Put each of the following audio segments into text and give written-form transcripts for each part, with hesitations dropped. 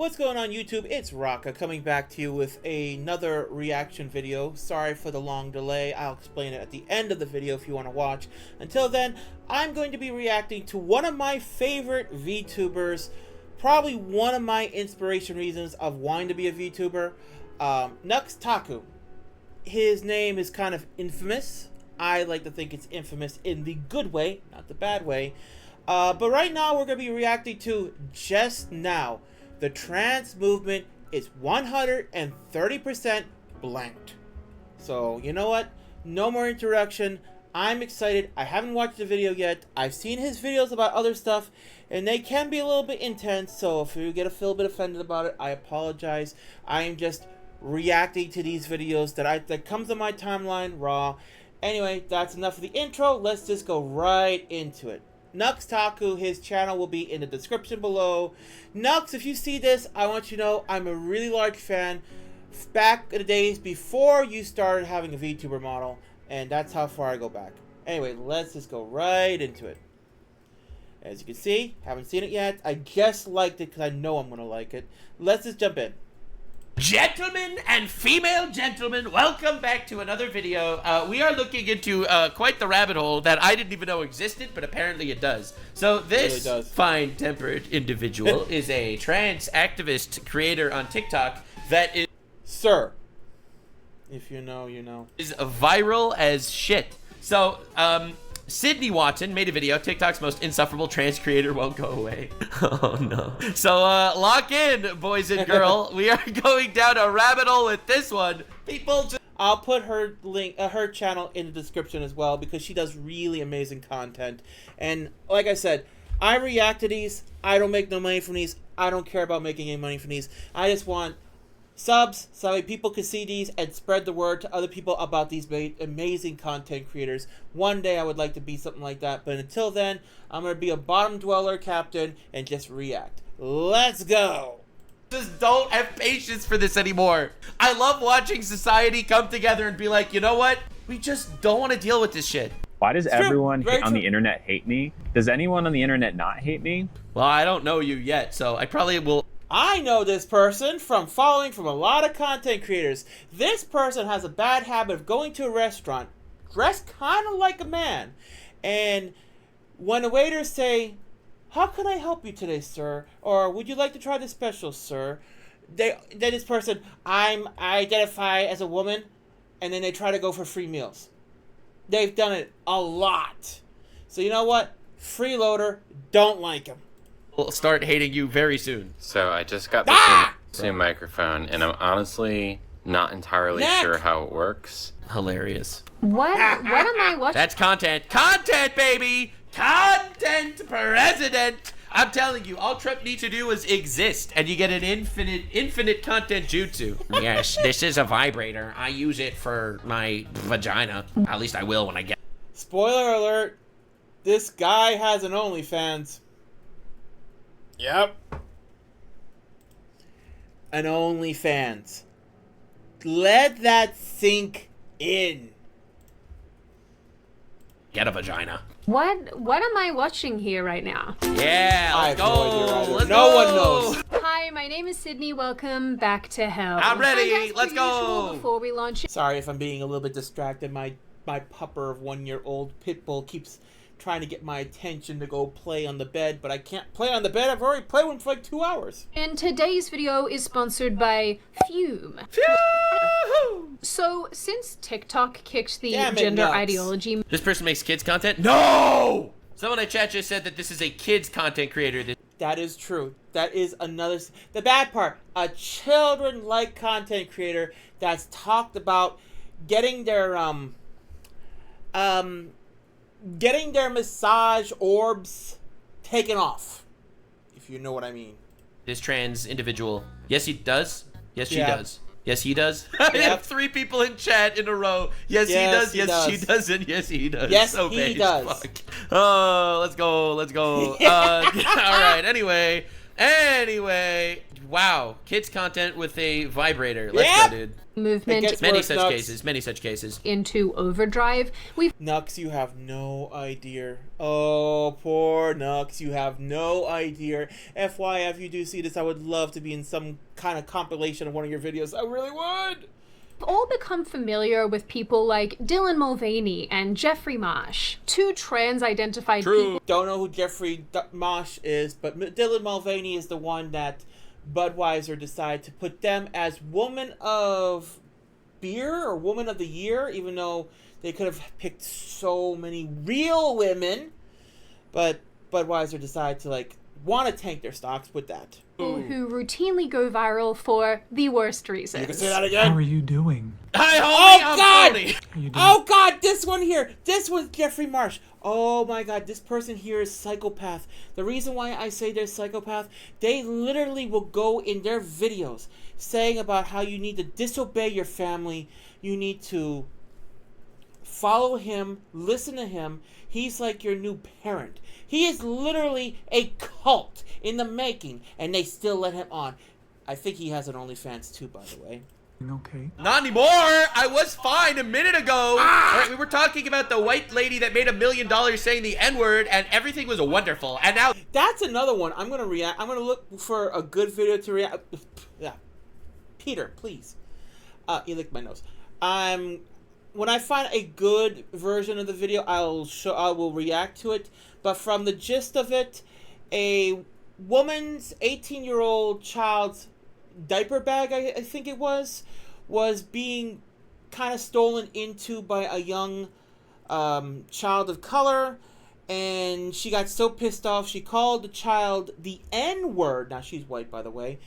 What's going on YouTube? It's Raka coming back to you with another reaction video. Sorry for the long delay. I'll explain it at the end of the video if you want to watch. Until then, I'm going to be reacting to one of my favorite VTubers, probably one of my inspiration reasons of wanting to be a VTuber, Nuxanor. His name is kind of infamous. I like to think it's infamous in the good way, not the bad way. But right now we're going to be reacting to Just Now. The trans movement is 130% blanked. So, you know what? No more introduction. I'm excited. I haven't watched the video yet. I've seen his videos about other stuff, and they can be a little bit intense. So if you get a little bit offended about it, I apologize. I am just reacting to these videos that comes on my timeline raw. Anyway, that's enough of the intro. Let's just go right into it. Nuxanor, his channel will be in the description below. Nux, if you see this, I want you to know I'm a really large fan. Back in the days before you started having a VTuber model, and that's how far I go back. Anyway, let's just go right into it. As you can see, haven't seen it yet. I just liked it because I know I'm going to like it. Let's just jump in. Gentlemen and female gentlemen, welcome back to another video. We are looking into quite the rabbit hole that I didn't even know existed, but apparently it does. So this really fine-tempered individual is a trans activist creator on TikTok that is... Sir, if you know, you know. ...is viral as shit. So, Sydney Watson made a video, TikTok's most insufferable trans creator won't go away. Oh no. So lock in, boys and girl. We are going down a rabbit hole with this one. People just... I'll put her link, her channel in the description as well, because she does really amazing content. And like I said, I react to these. I don't make no money from these. I don't care about making any money from these. I just want subs so that people can see these and spread the word to other people about these amazing content creators. One day I would like to be something like that, but until then, I'm going to be a bottom dweller captain and just react. Let's go! Just don't have patience for this anymore. I love watching society come together and be like, you know what? We just don't want to deal with this shit. Why does everyone on the internet hate me? Does anyone on the internet not hate me? Well, I don't know you yet, so I probably will... I know this person from following from a lot of content creators. This person has a bad habit of going to a restaurant dressed kind of like a man. And when the waiters say, "How can I help you today, sir?" Or "Would you like to try this special, sir?" Then this person, I identify as a woman, and then they try to go for free meals. They've done it a lot. So you know what? Freeloader, don't like him. We'll start hating you very soon. So I just got this new microphone, and I'm honestly not entirely sure how it works. Hilarious. What am I watching? That's content. Content, baby! Content president! I'm telling you, all Trump needs to do is exist, and you get an infinite content jutsu. Yes, this is a vibrator. I use it for my vagina. At least I will when I get... Spoiler alert, this guy has an OnlyFans. Yep. An OnlyFans. Let that sink in. Get a vagina. What am I watching here right now? Yeah, let's go. Let's no go. one knows. Hi, my name is Sydney. Welcome back to hell. I'm ready. And as Let's per go. usual, before we launch it. Sorry if I'm being a little bit distracted. My pupper of 1-year-old Pitbull keeps trying to get my attention to go play on the bed, but I can't play on the bed. I've already played one for like 2 hours. And today's video is sponsored by Fume. So, since TikTok kicked the gender ideology... This person makes kids content? No! Someone in chat just said that this is a kids content creator. That is true. That is another... The bad part, a children-like content creator that's talked about getting their, getting their massage orbs taken off, if you know what I mean. This trans individual. Yes, he does. Yes, she Yeah. does. Yes, he does. I have 3 people in chat in a row. Yes, he does. Yes, she does. And yes, he does. Yes, so he does. Fuck. Oh, let's go. Let's go. All right. Anyway, wow, kids content with a vibrator. Let's go, dude. Movement. Many such cases. Many such cases. Into overdrive. We've Nux, you have no idea. Oh, poor Nux, you have no idea. FYI, if you do see this, I would love to be in some kind of compilation of one of your videos. I really would. all become familiar with people like Dylan Mulvaney and Jeffrey Marsh, two trans-identified people. Don't know who Jeffrey Marsh is, but Dylan Mulvaney is the one that Budweiser decided to put them as Woman of Beer or Woman of the Year, even though they could have picked so many real women. But Budweiser decided to want to tank their stocks with that. Who routinely go viral for the worst reasons. You can say that again. How are you doing? Hi, homie, Oh I'm God! Tony. How you doing? Oh God! This one here. This one's Jeffrey Marsh. Oh my God! This person here is psychopath. The reason why I say they're psychopath, they literally will go in their videos saying about how you need to disobey your family. You need to follow him, listen to him. He's like your new parent. He is literally a cult in the making, and they still let him on. I think he has an OnlyFans too, by the way. Okay. Not anymore. I was fine a minute ago. Right, we were talking about the white lady that made $1 million saying the N-word, and everything was wonderful. And now That's another one. I'm gonna react. I'm gonna look for a good video to react. Yeah, Peter, please. You licked my nose. When I find a good version of the video, I will react to it. But from the gist of it, a woman's 18-year-old child's diaper bag, I think it was being kind of stolen into by a young child of color, and she got so pissed off she called the child the N-word. Now she's white, by the way.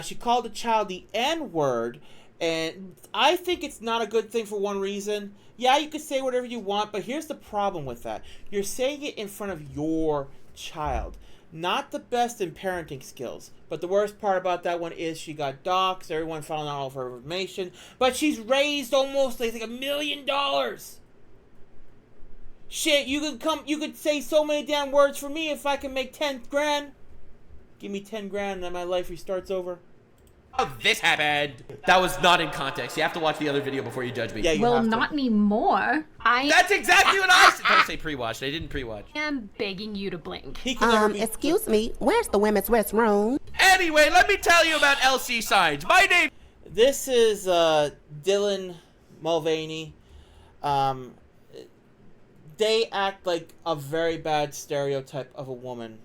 She called the child the N-word, and I think it's not a good thing for one reason. Yeah, you can say whatever you want, but here's the problem with that. You're saying it in front of your child. Not the best in parenting skills. But the worst part about that one is she got doxxed. Everyone found out all of her information. But she's raised almost like $1 million. Shit, you could say so many damn words for me if I can make 10 grand. Give me 10 grand and then my life restarts over. oh, this happened. That was not in context. You have to watch the other video before you judge me. Yeah, you Well, have to. not anymore. I That's exactly what I said. I say pre-watched. I didn't pre-watch. am begging you to blink. He can never be. Excuse me, where's the women's restroom? Anyway, let me tell you about LC signs. My name. This is Dylan Mulvaney. They act like a very bad stereotype of a woman.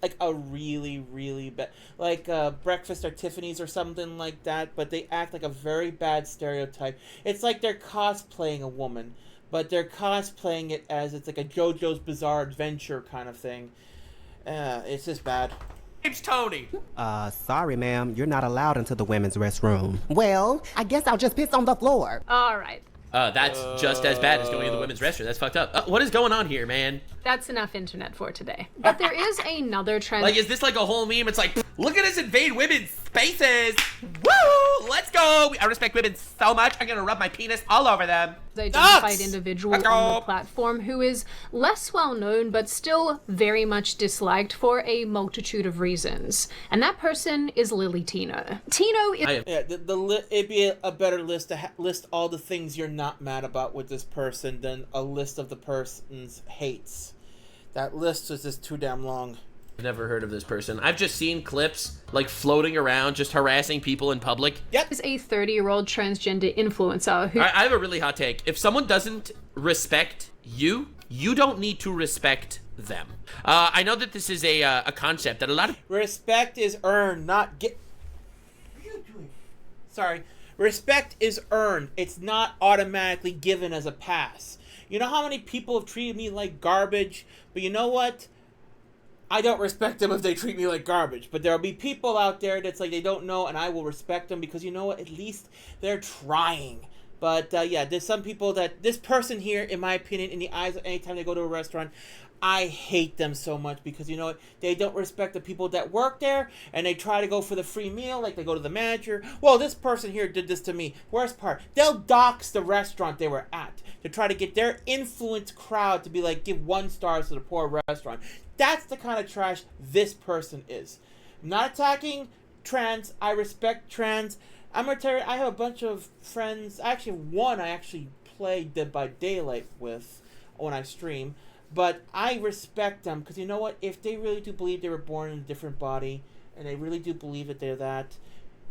Like a really, really bad, like Breakfast at Tiffany's or something like that, but they act like a very bad stereotype. It's like they're cosplaying a woman, but they're cosplaying it as it's like a JoJo's Bizarre Adventure kind of thing. It's just bad. Name's Tony. Sorry, ma'am, you're not allowed into the women's restroom. Well, I guess I'll just piss on the floor. All right. That's just as bad as going in the women's restroom. That's fucked up. What is going on here, man? That's enough internet for today. But there is another trend. Like, is this like a whole meme? It's like, look at us invade women's spaces. Woo! Let's go. I respect women so much. I'm gonna rub my penis all over them. Identified individual Let's go. on the platform who is less well known but still very much disliked for a multitude of reasons. And that person is Lily Tino. Tino is Yeah, it'd be a better list to list all the things you're not mad about with this person than a list of the person's hates. That list was just too damn long. I've never heard of this person. I've just seen clips like floating around, just harassing people in public. is a 30-year-old transgender influencer who I have a really hot take. If someone doesn't respect you, you don't need to respect them. I know that this is a concept that a lot of Respect is earned, not get. What are you doing? Sorry. Respect is earned. It's not automatically given as a pass. You know how many people have treated me like garbage? But you know what? I don't respect them if they treat me like garbage. But there'll be people out there that's like they don't know, and I will respect them because you know what? At least they're trying. But yeah, there's some people that this person here, in my opinion, in the eyes of anytime they go to a restaurant, I hate them so much because you know what? They don't respect the people that work there, and they try to go for the free meal, like they go to the manager. Well, this person here did this to me. Worst part, they'll dox the restaurant they were at to try to get their influence crowd to be like, give 1 star to the poor restaurant. That's the kind of trash this person is. I'm not attacking trans. I respect trans. I'm gonna tell you, I have a bunch of friends. Actually, one I actually play Dead by Daylight with when I stream. But I respect them because you know what? If they really do believe they were born in a different body, and they really do believe that they're that,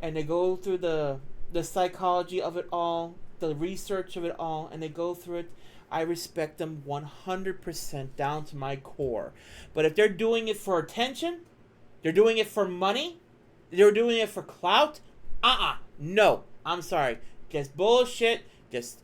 and they go through the psychology of it all, the research of it all, and they go through it, I respect them 100% down to my core. But if they're doing it for attention, they're doing it for money, they're doing it for clout, no. I'm sorry. Just bullshit. Just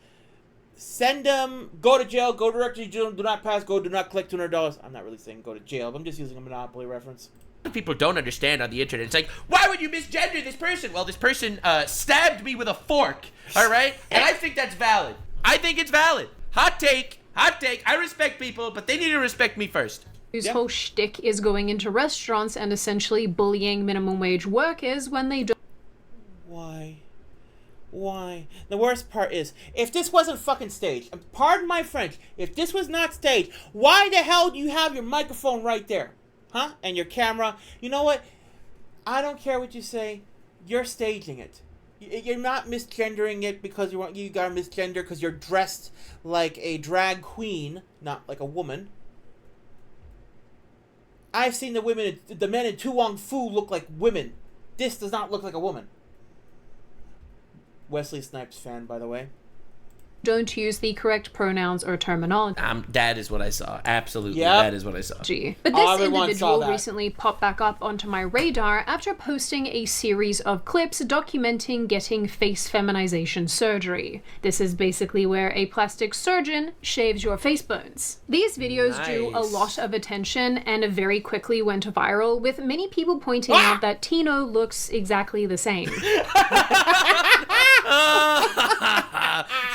send them, go to jail, go directly to jail, do not pass, go, do not collect $200. I'm not really saying go to jail, but I'm just using a Monopoly reference. People don't understand on the internet. It's like, why would you misgender this person? Well, this person stabbed me with a fork, all right? And I think that's valid. I think it's valid. Hot take, hot take. I respect people, but they need to respect me first. Whose whole shtick is going into restaurants and essentially bullying minimum wage workers when they don't. Why? The worst part is, if this wasn't fucking staged, and pardon my French, if this was not staged, why the hell do you have your microphone right there? Huh? And your camera? You know what? I don't care what you say. You're staging it. You're not misgendering it because you got to misgender because you're dressed like a drag queen, not like a woman. I've seen the men in Tu Wong Fu look like women. This does not look like a woman. Wesley Snipes fan, by the way. Don't use the correct pronouns or terminology. That is what I saw. Absolutely, Yep. That is what I saw. But this individual recently popped back up onto my radar after posting a series of clips documenting getting face feminization surgery. This is basically where a plastic surgeon shaves your face bones. These videos drew a lot of attention and very quickly went viral, with many people pointing out that Tino looks exactly the same.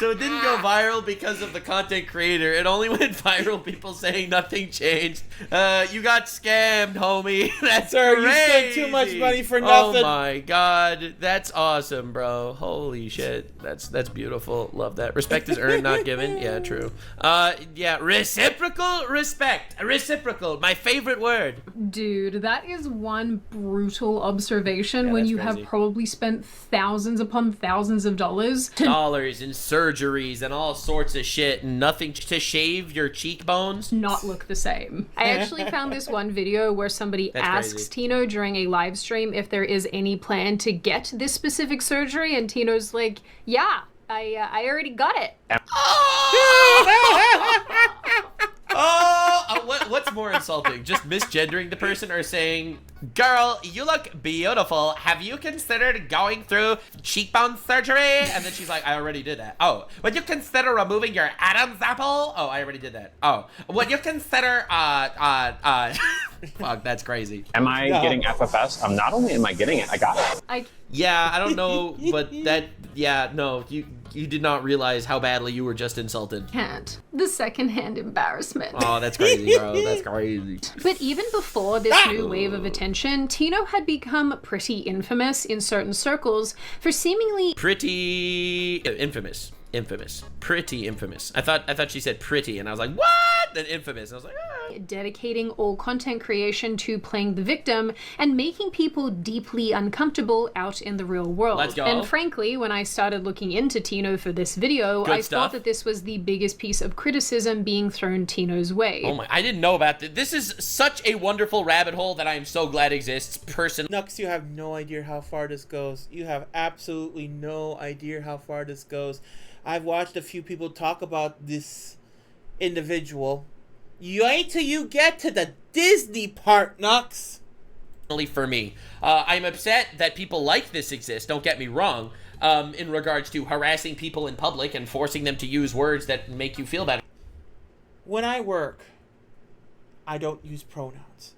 So it didn't go viral because of the content creator. It only went viral people saying nothing changed. You got scammed, homie. That's Sir, crazy. you spent too much money for nothing. Oh my god. That's awesome, bro. Holy shit. That's beautiful. Love that. Respect is earned, not given. Yeah, true. Yeah, reciprocal respect. Reciprocal. My favorite word. Dude, that is one brutal observation when you crazy. have probably spent thousands upon thousands of dollars to Dollars and surgeries and all sorts of shit, and nothing to shave your cheekbones. not look the same. I actually found this one video where somebody That's asks crazy. Tino during a live stream if there is any plan to get this specific surgery, and Tino's like, yeah, I already got it. What's more insulting? Just misgendering the person or saying, girl, you look beautiful. Have you considered going through cheekbone surgery? And then she's like, I already did that. Oh, would you consider removing your Adam's apple? Oh, I already did that. Oh, would you consider, fuck, that's crazy. Am I getting FFS? Not only am I getting it, I got it. Yeah, I don't know, but no, you did not realize how badly you were just insulted. Can't. The secondhand embarrassment. Oh, that's crazy, bro. That's crazy. But even before this new wave of attention, Tino had become pretty infamous in certain circles for seemingly Pretty infamous. Pretty infamous. I thought she said pretty, and I was like, what? Then infamous. And I was like, dedicating all content creation to playing the victim and making people deeply uncomfortable out in the real world. Let's go. And frankly, when I started looking into Tino for this video, Good I stuff. thought that this was the biggest piece of criticism being thrown Tino's way. oh my, I didn't know about this. This is such a wonderful rabbit hole that I am so glad exists. Nux, you have no idea how far this goes. You have absolutely no idea how far this goes. I've watched a few people talk about this individual. You wait till you get to the Disney part, Nux. For me, I'm upset that people like this exist. Don't get me wrong. In regards to harassing people in public and forcing them to use words that make you feel better. When I work, I don't use pronouns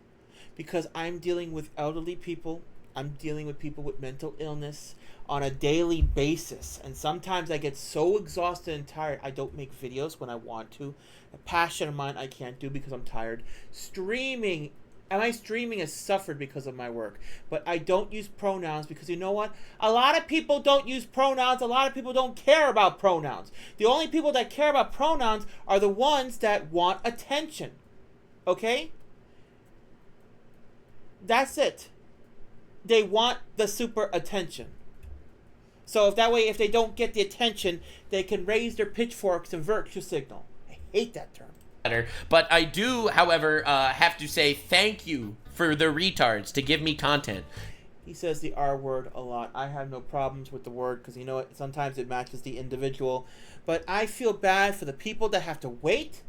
because I'm dealing with elderly people. I'm dealing with people with mental illness on a daily basis. And sometimes I get so exhausted and tired, I don't make videos when I want to. A passion of mine I can't do because I'm tired. Streaming has suffered because of my work. But I don't use pronouns because you know what? A lot of people don't use pronouns. A lot of people don't care about pronouns. The only people that care about pronouns are the ones that want attention. Okay? That's it. they want the super attention. So if that way, if they don't get the attention, they can raise their pitchforks and virtue signal. I hate that term. But I do, however, have to say thank you for the retards to give me content. He says the R word a lot. I have no problems with the word because, you know what, sometimes it matches the individual. But I feel bad for the people that have to wait.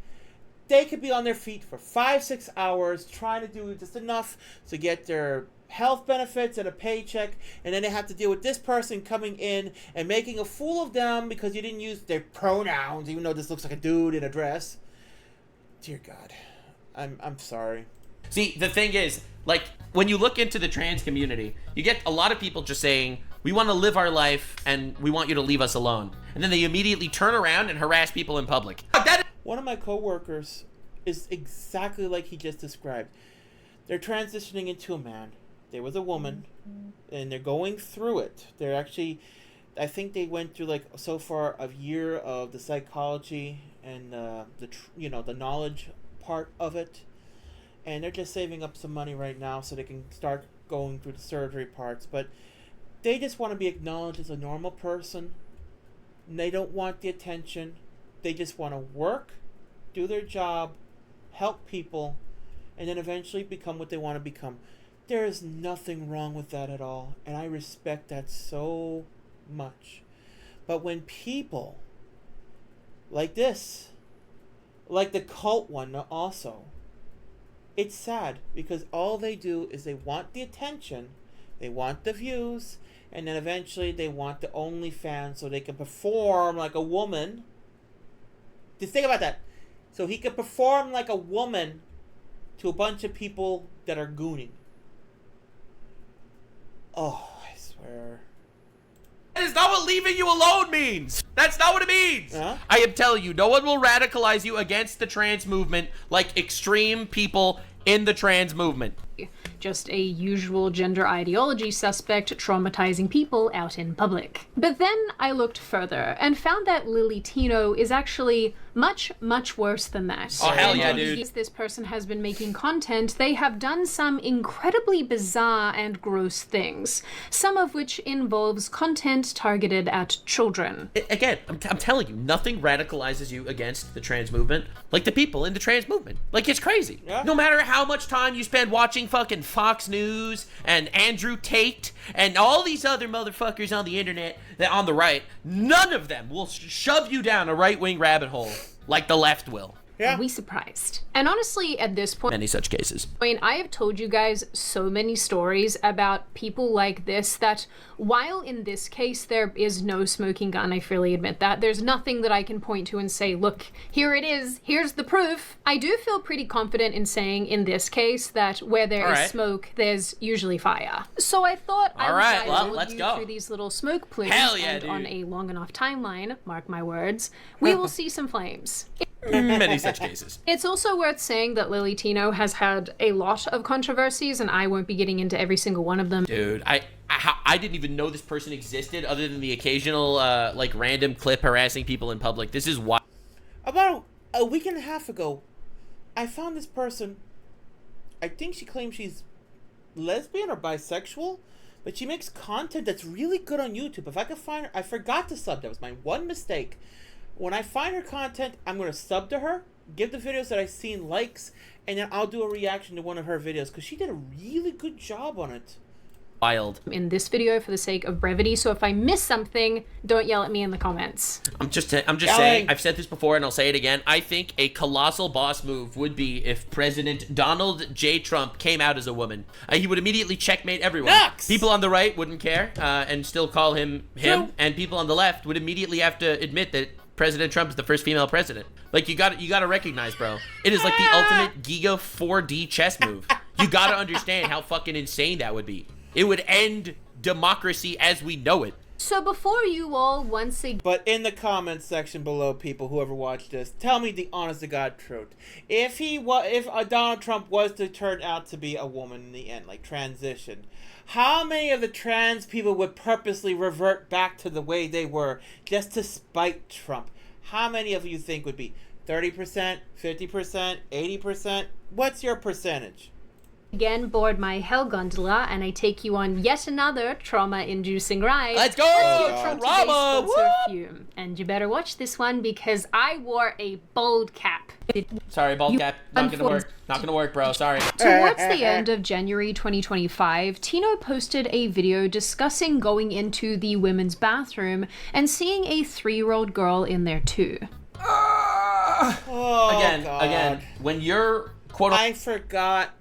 They could be on their feet for 5-6 hours trying to do just enough to get their health benefits and a paycheck, and then they have to deal with this person coming in and making a fool of them because you didn't use their pronouns, even though this looks like a dude in a dress. Dear God, I'm sorry. See, the thing is, like, when you look into the trans community, you get a lot of people just saying, we want to live our life and we want you to leave us alone. And then they immediately turn around and harass people in public. One of my coworkers is exactly like he just described. They're transitioning into a man. They was a woman, and they're going through it. They're actually, I think they went through, like, so far a year of the psychology and the knowledge part of it, and they're just saving up some money right now so they can start going through the surgery parts. But they just want to be acknowledged as a normal person. And they don't want the attention. They just want to work, do their job, help people, and then eventually become what they want to become. There is nothing wrong with that at all, and I respect that so much. But when people like this, like the cult one also, it's sad because all they do is they want the attention, they want the views, and then eventually they want the OnlyFans so they can perform like a woman. Just think about that. So he can perform like a woman to a bunch of people that are gooning. Oh, I swear. That is not what leaving you alone means. That's not what it means. Huh? I am telling you, no one will radicalize you against the trans movement like extreme people in the trans movement. Just a usual gender ideology suspect traumatizing people out in public. But then I looked further and found that Lily Tino is actually much, much worse than that. Oh, hell And yeah, in the dude. years this person has been making content, they have done some incredibly bizarre and gross things, some of which involves content targeted at children. Again, I'm telling you, nothing radicalizes you against the trans movement like the people in the trans movement. Like, it's crazy. Yeah. No matter how much time you spend watching fucking Fox News and Andrew Tate and all these other motherfuckers on the internet that on the right, none of them will shove you down a right-wing rabbit hole like the left will. Yeah. Are we surprised? And honestly, at this point, Many such cases. I mean, I have told you guys so many stories about people like this that while in this case there is no smoking gun, I freely admit that, there's nothing that I can point to and say, look, here it is, here's the proof. I do feel pretty confident in saying in this case that where there is smoke, there's usually fire. So I thought I would Alright, well, guide let's you go. through these little smoke plumes, Hell yeah, and dude. on a long enough timeline, mark my words, we will see some flames. Many such cases. It's also worth saying that Lily Tino has had a lot of controversies, and I won't be getting into every single one of them. Dude, I didn't even know this person existed other than the occasional, like, random clip harassing people in public. This is why. About a week and a half ago, I found this person. I think she claims she's lesbian or bisexual, but she makes content that's really good on YouTube. If I could find her, I forgot to sub. That was my one mistake. When I find her content, I'm going to sub to her, give the videos that I've seen likes, and then I'll do a reaction to one of her videos because she did a really good job on it. Wild. In this video for the sake of brevity, so if I miss something, don't yell at me in the comments. I'm just saying, I've said this before and I'll say it again. I think a colossal boss move would be if President Donald J. Trump came out as a woman. He would immediately checkmate everyone. Nux! People on the right wouldn't care and still call him, True. and people on the left would immediately have to admit that President Trump is the first female president. Like, you gotta recognize, bro. It is like the ultimate Giga 4D chess move. You gotta understand how fucking insane that would be. It would end democracy as we know it. So before you all once again But in the comments section below, people, whoever watched this, tell me the honest to God truth. If Donald Trump was to turn out to be a woman in the end, like transition, how many of the trans people would purposely revert back to the way they were just to spite Trump? How many of you think would be 30%, 50%, 80%? What's your percentage? again board my Hell Gondola and I take you on yet another trauma-inducing ride. Let's go! Today's Trauma! sponsor, Fume. And you better watch this one because I wore a bald cap. Sorry, bald cap. Not gonna work. Not gonna work, bro. Sorry. Towards the end of January 2025, Tino posted a video discussing going into the women's bathroom and seeing a 3-year-old girl in there too. Again, when you're quote I forgot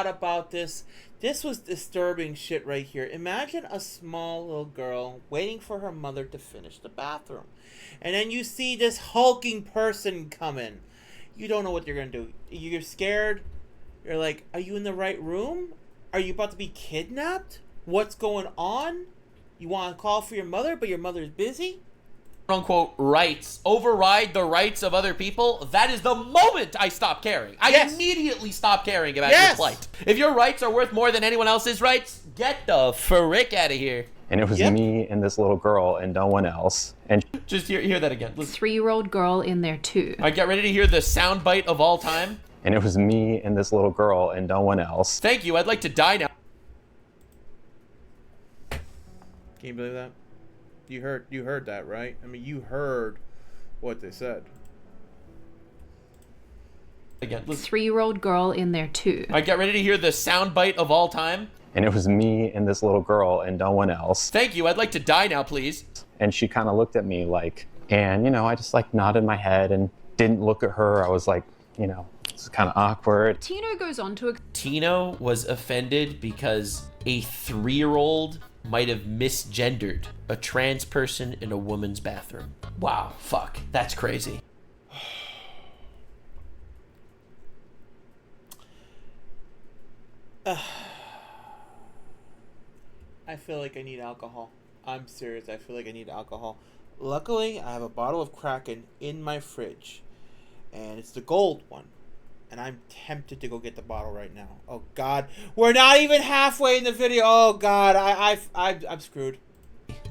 about this. This was disturbing shit right here. Imagine a small little girl waiting for her mother to finish the bathroom. And then you see this hulking person come in. You don't know what you're going to do. You're scared. You're like, are you in the right room? Are you about to be kidnapped? What's going on? You want to call for your mother, but your mother's busy? unquote rights override the rights of other people, that is the moment I stop caring. I immediately stop caring about your plight. If your rights are worth more than anyone else's rights, get the frick out of here. And it was me and this little girl and no one else. And just hear that again. Listen. 3-year-old girl in there too. All right, get ready to hear the soundbite of all time. And it was me and this little girl and no one else. Thank you. I'd like to die now. Can you believe that? You heard that, right? I mean, you heard what they said. Again, 3-year-old girl in there too. All right, get ready to hear the soundbite of all time. And it was me and this little girl and no one else. Thank you. I'd like to die now, please. And she kind of looked at me like, and, you know, I just like nodded my head and didn't look at her. I was like, you know, it's kind of awkward. Tino goes on to... Tino was offended because a 3-year-old might have misgendered a trans person in a woman's bathroom. Wow, fuck. That's crazy. I feel like I need alcohol. I'm serious. I feel like I need alcohol. Luckily, I have a bottle of Kraken in my fridge. And it's the gold one. And I'm tempted to go get the bottle right now. Oh, God. We're not even halfway in the video. Oh, God. I'm screwed.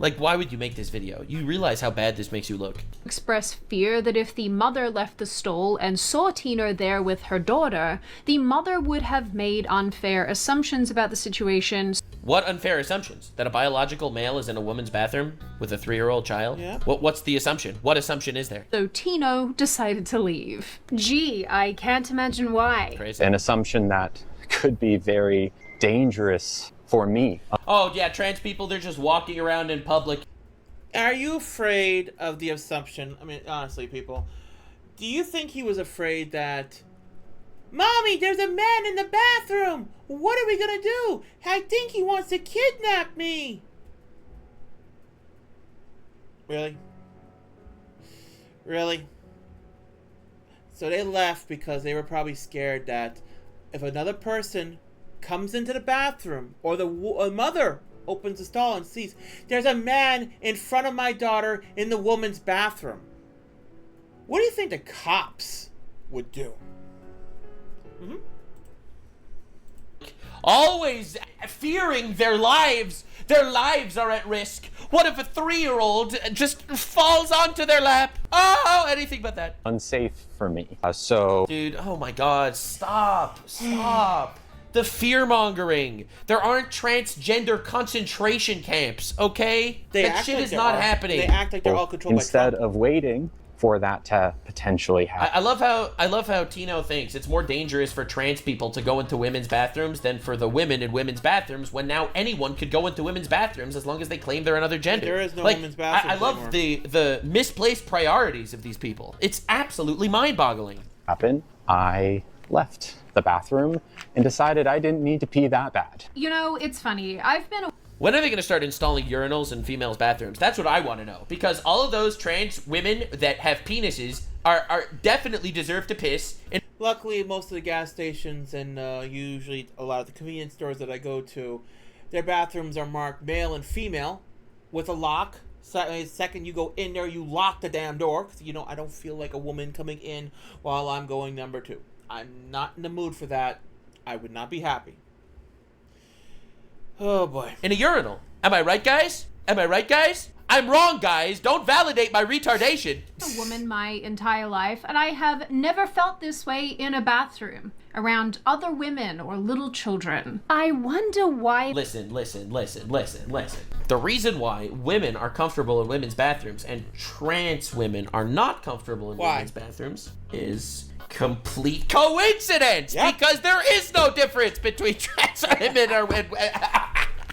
Like, why would you make this video? You realize how bad this makes you look. Express fear that if the mother left the stall and saw Tino there with her daughter, the mother would have made unfair assumptions about the situation. What unfair assumptions? That a biological male is in a woman's bathroom with a 3-year-old child? Yeah. What's the assumption? What assumption is there? So Tino decided to leave. Gee, I can't imagine why. Crazy. An assumption that could be very dangerous for me. Oh, yeah, trans people, they're just walking around in public. Are you afraid of the assumption? I mean, honestly, people. Do you think he was afraid that... Mommy, there's a man in the bathroom! What are we gonna do? I think he wants to kidnap me! Really? Really? So they left because they were probably scared that if another person comes into the bathroom, or the mother opens the stall and sees there's a man in front of my daughter in the woman's bathroom, what do you think the cops would do? Mm-hmm. Always fearing their lives. Their lives are at risk. What if a 3-year-old just falls onto their lap? Oh, anything but that. Unsafe for me. So... Dude, oh my God, stop. The fear-mongering. There aren't transgender concentration camps, okay? That shit is not happening. They act like they're all controlled by Trump. Instead of waiting for that to potentially happen. I love how Tino thinks it's more dangerous for trans people to go into women's bathrooms than for the women in women's bathrooms, when now anyone could go into women's bathrooms as long as they claim they're another gender. There is no women's bathroom. I love the misplaced priorities of these people. It's absolutely mind-boggling. I left the bathroom and decided I didn't need to pee that bad. You know, it's funny. When are they going to start installing urinals in females' bathrooms? That's what I want to know. Because all of those trans women that have penises are definitely deserve to piss. And luckily, most of the gas stations and usually a lot of the convenience stores that I go to, their bathrooms are marked male and female with a lock. Second you go in there, you lock the damn door. Because, you know, I don't feel like a woman coming in while I'm going number 2. I'm not in the mood for that. I would not be happy. Oh, boy. In a urinal. Am I right, guys? I'm wrong, guys. Don't validate my retardation. A woman my entire life, and I have never felt this way in a bathroom around other women or little children. I wonder why. Listen. The reason why women are comfortable in women's bathrooms and trans women are not comfortable in women's bathrooms is complete coincidence. Yep. Because there is no difference between trans women or women.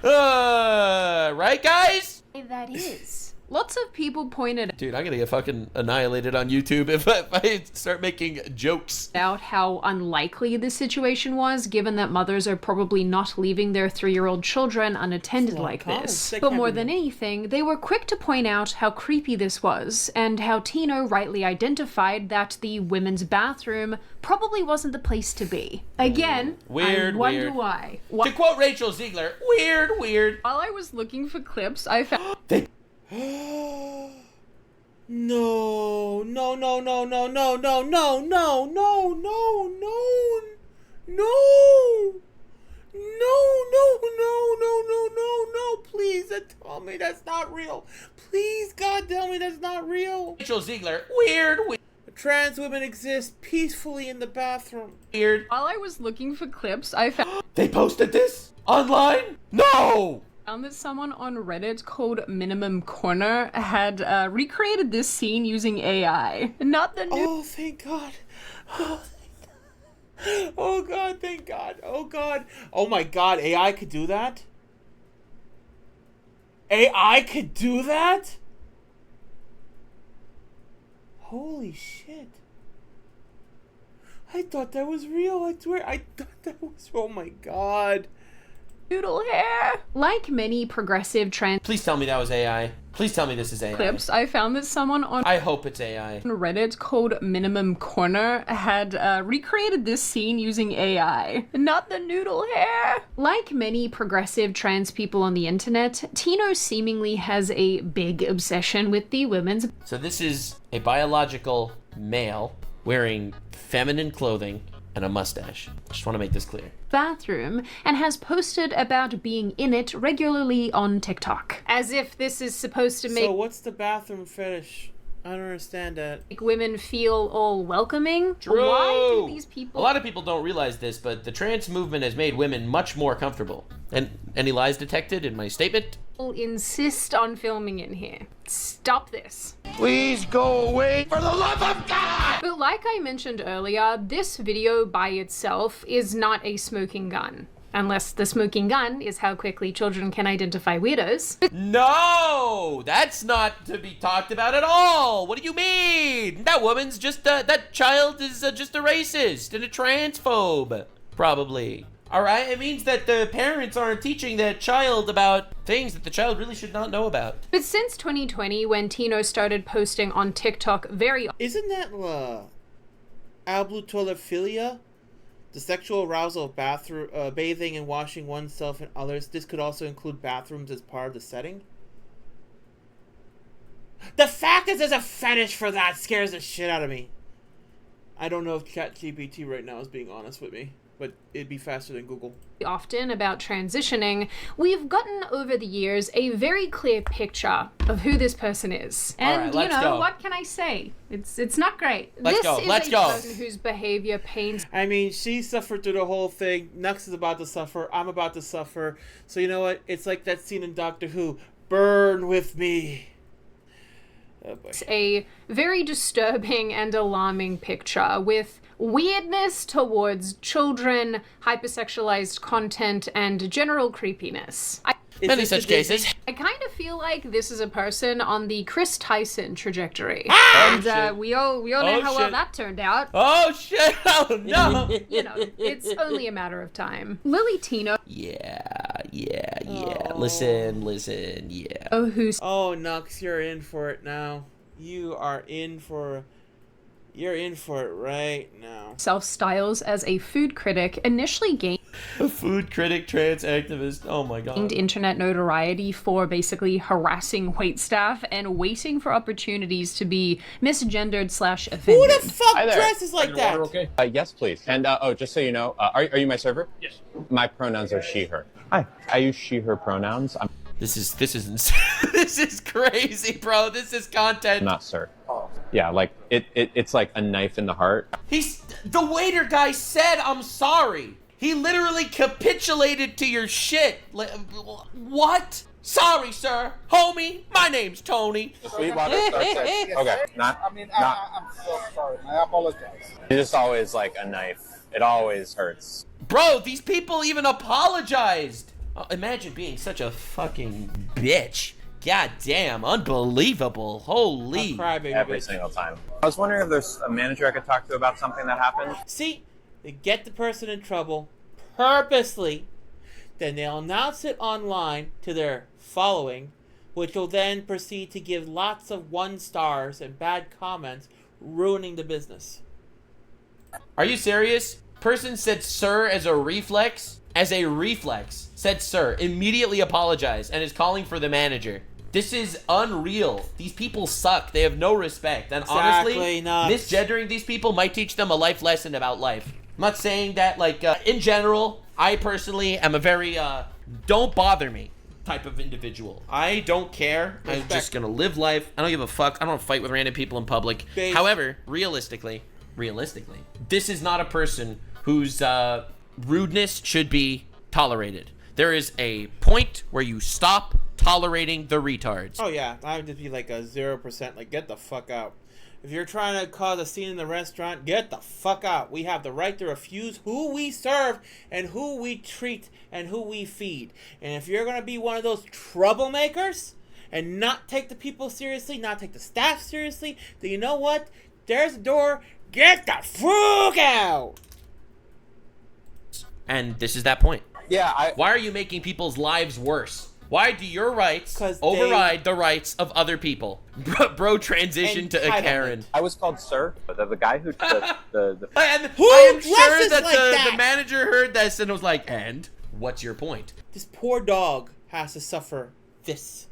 Right, guys? That is. Lots of people pointed Dude, I'm gonna get fucking annihilated on YouTube if I start making jokes. out how unlikely this situation was, given that mothers are probably not leaving their 3-year-old children unattended like this. But more than anything, they were quick to point out how creepy this was, and how Tino rightly identified that the women's bathroom probably wasn't the place to be. Again, Weird, I wonder weird. why. To quote Rachel Ziegler, weird. While I was looking for clips, I found No. Please tell me that's not real. Please, God, tell me that's not real. Rachel Ziegler, weird. Trans women exist peacefully in the bathroom. Weird. while I was looking for clips, I found They posted this online? No! that someone on Reddit called Minimum Corner had recreated this scene using AI. Not the new Oh, thank God. Oh, thank God. Oh, God, thank God. Oh, God. Oh, my God. AI could do that? AI could do that? Holy shit. I thought that was real. I swear. I thought that was... Oh, my God. noodle hair. Like many progressive trans Please tell me that was AI. Please tell me this is AI. clips, I found that someone on I hope it's AI. Reddit called Minimum Corner had recreated this scene using AI. Not the noodle hair. Like many progressive trans people on the internet, Tino seemingly has a big obsession with the women's So this is a biological male wearing feminine clothing and a mustache. Just want to make this clear. bathroom and has posted about being in it regularly on TikTok. As if this is supposed to make So what's the bathroom fetish? I don't understand that. women feel all welcoming. Why do these people... A lot of people don't realize this, but the trans movement has made women much more comfortable. And any lies detected in my statement? insist on filming in here? Stop this. Please go away for the love of God! But like I mentioned earlier, this video by itself is not a smoking gun. Unless the smoking gun is how quickly children can identify weirdos. No! That's not to be talked about at all! What do you mean? That woman's just, that child is just a racist and a transphobe. Probably. Alright? It means that the parents aren't teaching that child about things that the child really should not know about. But since 2020, when Tino started posting on TikTok very Isn't that ablutolophilia? The sexual arousal of bathroom, bathing and washing oneself and others. This could also include bathrooms as part of the setting. The fact that there's a fetish for that scares the shit out of me. I don't know if ChatGPT right now is being honest with me, but it'd be faster than Google. often about transitioning, we've gotten over the years a very clear picture of who this person is. And right, let's go. what can I say? It's not great. Let's go, let's go. Person whose behavior pains I mean, she suffered through the whole thing. Nux is about to suffer. I'm about to suffer. So you know what? It's like that scene in Doctor Who. Burn with me. Oh boy. a very disturbing and alarming picture with weirdness towards children, hypersexualized content, and general creepiness. Many such cases. I kind of feel like this is a person on the Chris Tyson trajectory. Ah! And we all know how well shit. that turned out. Oh shit! Oh no! You know, it's only a matter of time. Lily Tino, Yeah. Listen, yeah. who's Oh, Nux, you're in for it now. You're in for it right now. self-styles as a food critic, initially gained A food critic, trans activist. Oh my god. internet notoriety for basically harassing waitstaff and waiting for opportunities to be misgendered / offended. Who the fuck Hi there. dresses like that? Yes, please. And oh, just so you know, are you my server? Yes. My pronouns are she, her. Hi. I use she, her pronouns. This is this is crazy, bro. This is content. Not sir. Yeah, like it's like a knife in the heart. The waiter guy said, "I'm sorry." He literally capitulated to your shit. What? Sorry, sir. Homie, my name's Tony. Okay, I'm so sorry. I apologize. It's just always like a knife. It always hurts. Bro, these people even apologized. Imagine being such a fucking bitch. God damn, unbelievable. Holy. Every single time. I was wondering if there's a manager I could talk to about something that happened. See, they get the person in trouble purposely, then they'll announce it online to their following, which will then proceed to give lots of 1 stars and bad comments, ruining the business. Are you serious? Person said sir as a reflex? As a reflex. Said sir. Immediately apologized and is calling for the manager. This is unreal. These people suck. They have no respect. And honestly, misgendering these people might teach them a life lesson about life. I'm not saying that, like, in general, I personally am a very, don't bother me type of individual. I don't care. I'm just gonna live life. I don't give a fuck. I don't fight with random people in public. However, realistically, this is not a person whose rudeness should be tolerated. There is a point where you stop tolerating the retards. Oh yeah, I would just be like a 0%, like get the fuck out. If you're trying to cause a scene in the restaurant, get the fuck out. We have the right to refuse who we serve and who we treat and who we feed. And if you're gonna be one of those troublemakers and not take the people seriously, not take the staff seriously, then you know what? There's the door. Get the fuck out! And this is that point. Yeah, Why are you making people's lives worse? Why do your rights 'Cause override the rights of other people? Bro transitioned to a Karen. I was called sir, but the guy who the And Who I am sure dresses that like that? the manager heard this and was like, and what's your point? This poor dog has to suffer this.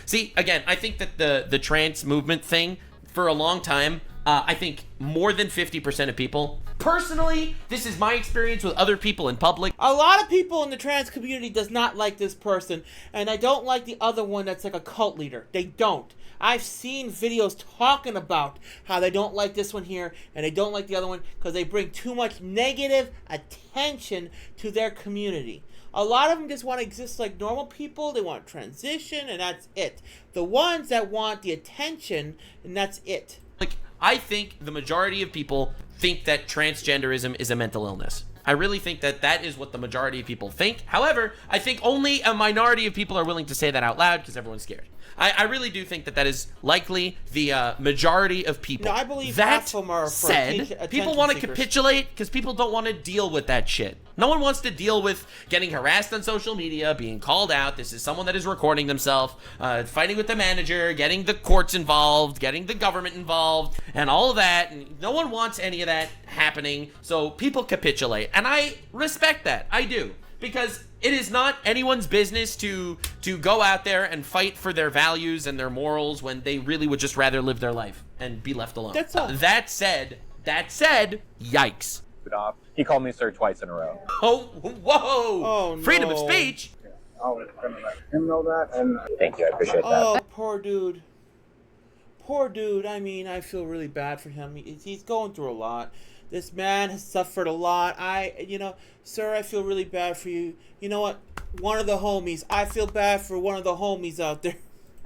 See, again, I think that the trans movement thing, for a long time, I think more than 50% of people, personally, this is my experience with other people in public. A lot of people in the trans community does not like this person, and I don't like the other one that's like a cult leader. They don't. I've seen videos talking about how they don't like this one here, and they don't like the other one because they bring too much negative attention to their community. A lot of them just want to exist like normal people. They want transition, and that's it. The ones that want the attention, and that's it. Like, I think the majority of people think that transgenderism is a mental illness. I really think that that is what the majority of people think. However, I think only a minority of people are willing to say that out loud because everyone's scared. I really do think that that is likely the majority of people. No, I believe that half of them are for said, people want to seekers. capitulate because people don't want to deal with that shit. No one wants to deal with getting harassed on social media, being called out. This is someone that is recording themselves, fighting with the manager, getting the courts involved, getting the government involved, and all of that. And no one wants any of that happening, so people capitulate. And I respect that. I do. Because it is not anyone's business to go out there and fight for their values and their morals when they really would just rather live their life and be left alone. That's all. That said, yikes. He called me sir twice in a row. Oh, whoa! Oh, no. Freedom of speech. I'll let him know that. And Thank you, I appreciate that. Oh, poor dude. Poor dude. I mean, I feel really bad for him. He's going through a lot. This man has suffered a lot. Sir, I feel really bad for you. You know what? One of the homies. I feel bad for one of the homies out there.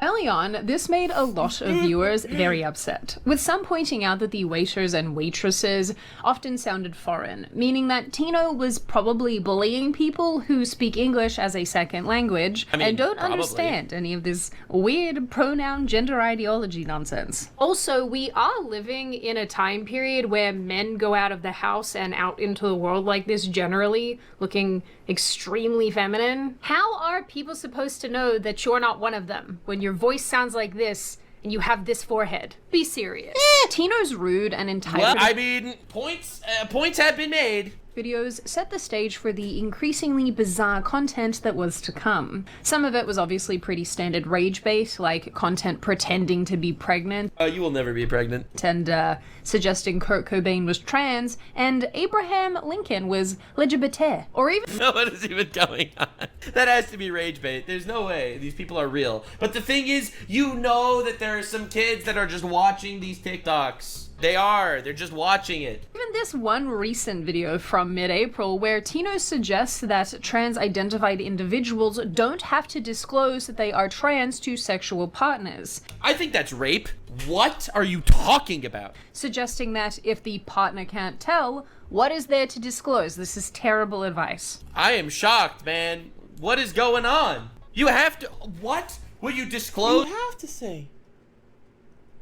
Early on, this made a lot of viewers very upset, with some pointing out that the waiters and waitresses often sounded foreign, meaning that Tino was probably bullying people who speak English as a second language and don't understand any of this weird pronoun gender ideology nonsense. Also, we are living in a time period where men go out of the house and out into the world like this generally, looking extremely feminine. How are people supposed to know that you're not one of them when your voice sounds like this and you have this forehead? Be serious. Tino's rude and entitled. Well, I mean, points have been made. videos set the stage for the increasingly bizarre content that was to come. Some of it was obviously pretty standard rage bait, like content pretending to be pregnant. You will never be pregnant. And suggesting Kurt Cobain was trans, and Abraham Lincoln was LGBT. Or even What is even going on? That has to be rage bait. There's no way. These people are real. But the thing is, you know that there are some kids that are just watching these TikToks. They're just watching it. Even this one recent video from mid-April where Tino suggests that trans-identified individuals don't have to disclose that they are trans to sexual partners. I think that's rape. What are you talking about? Suggesting that if the partner can't tell, what is there to disclose? This is terrible advice. I am shocked, man. What is going on? You have to... What? Will you disclose? You have to say.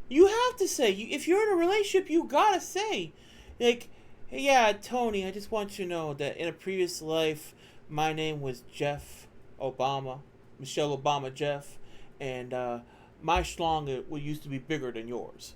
You have to say. If you're in a relationship, you gotta say. Like, hey, yeah, Tony, I just want you to know that in a previous life, my name was Jeff Obama. Michelle Obama Jeff. And my schlong used to be bigger than yours.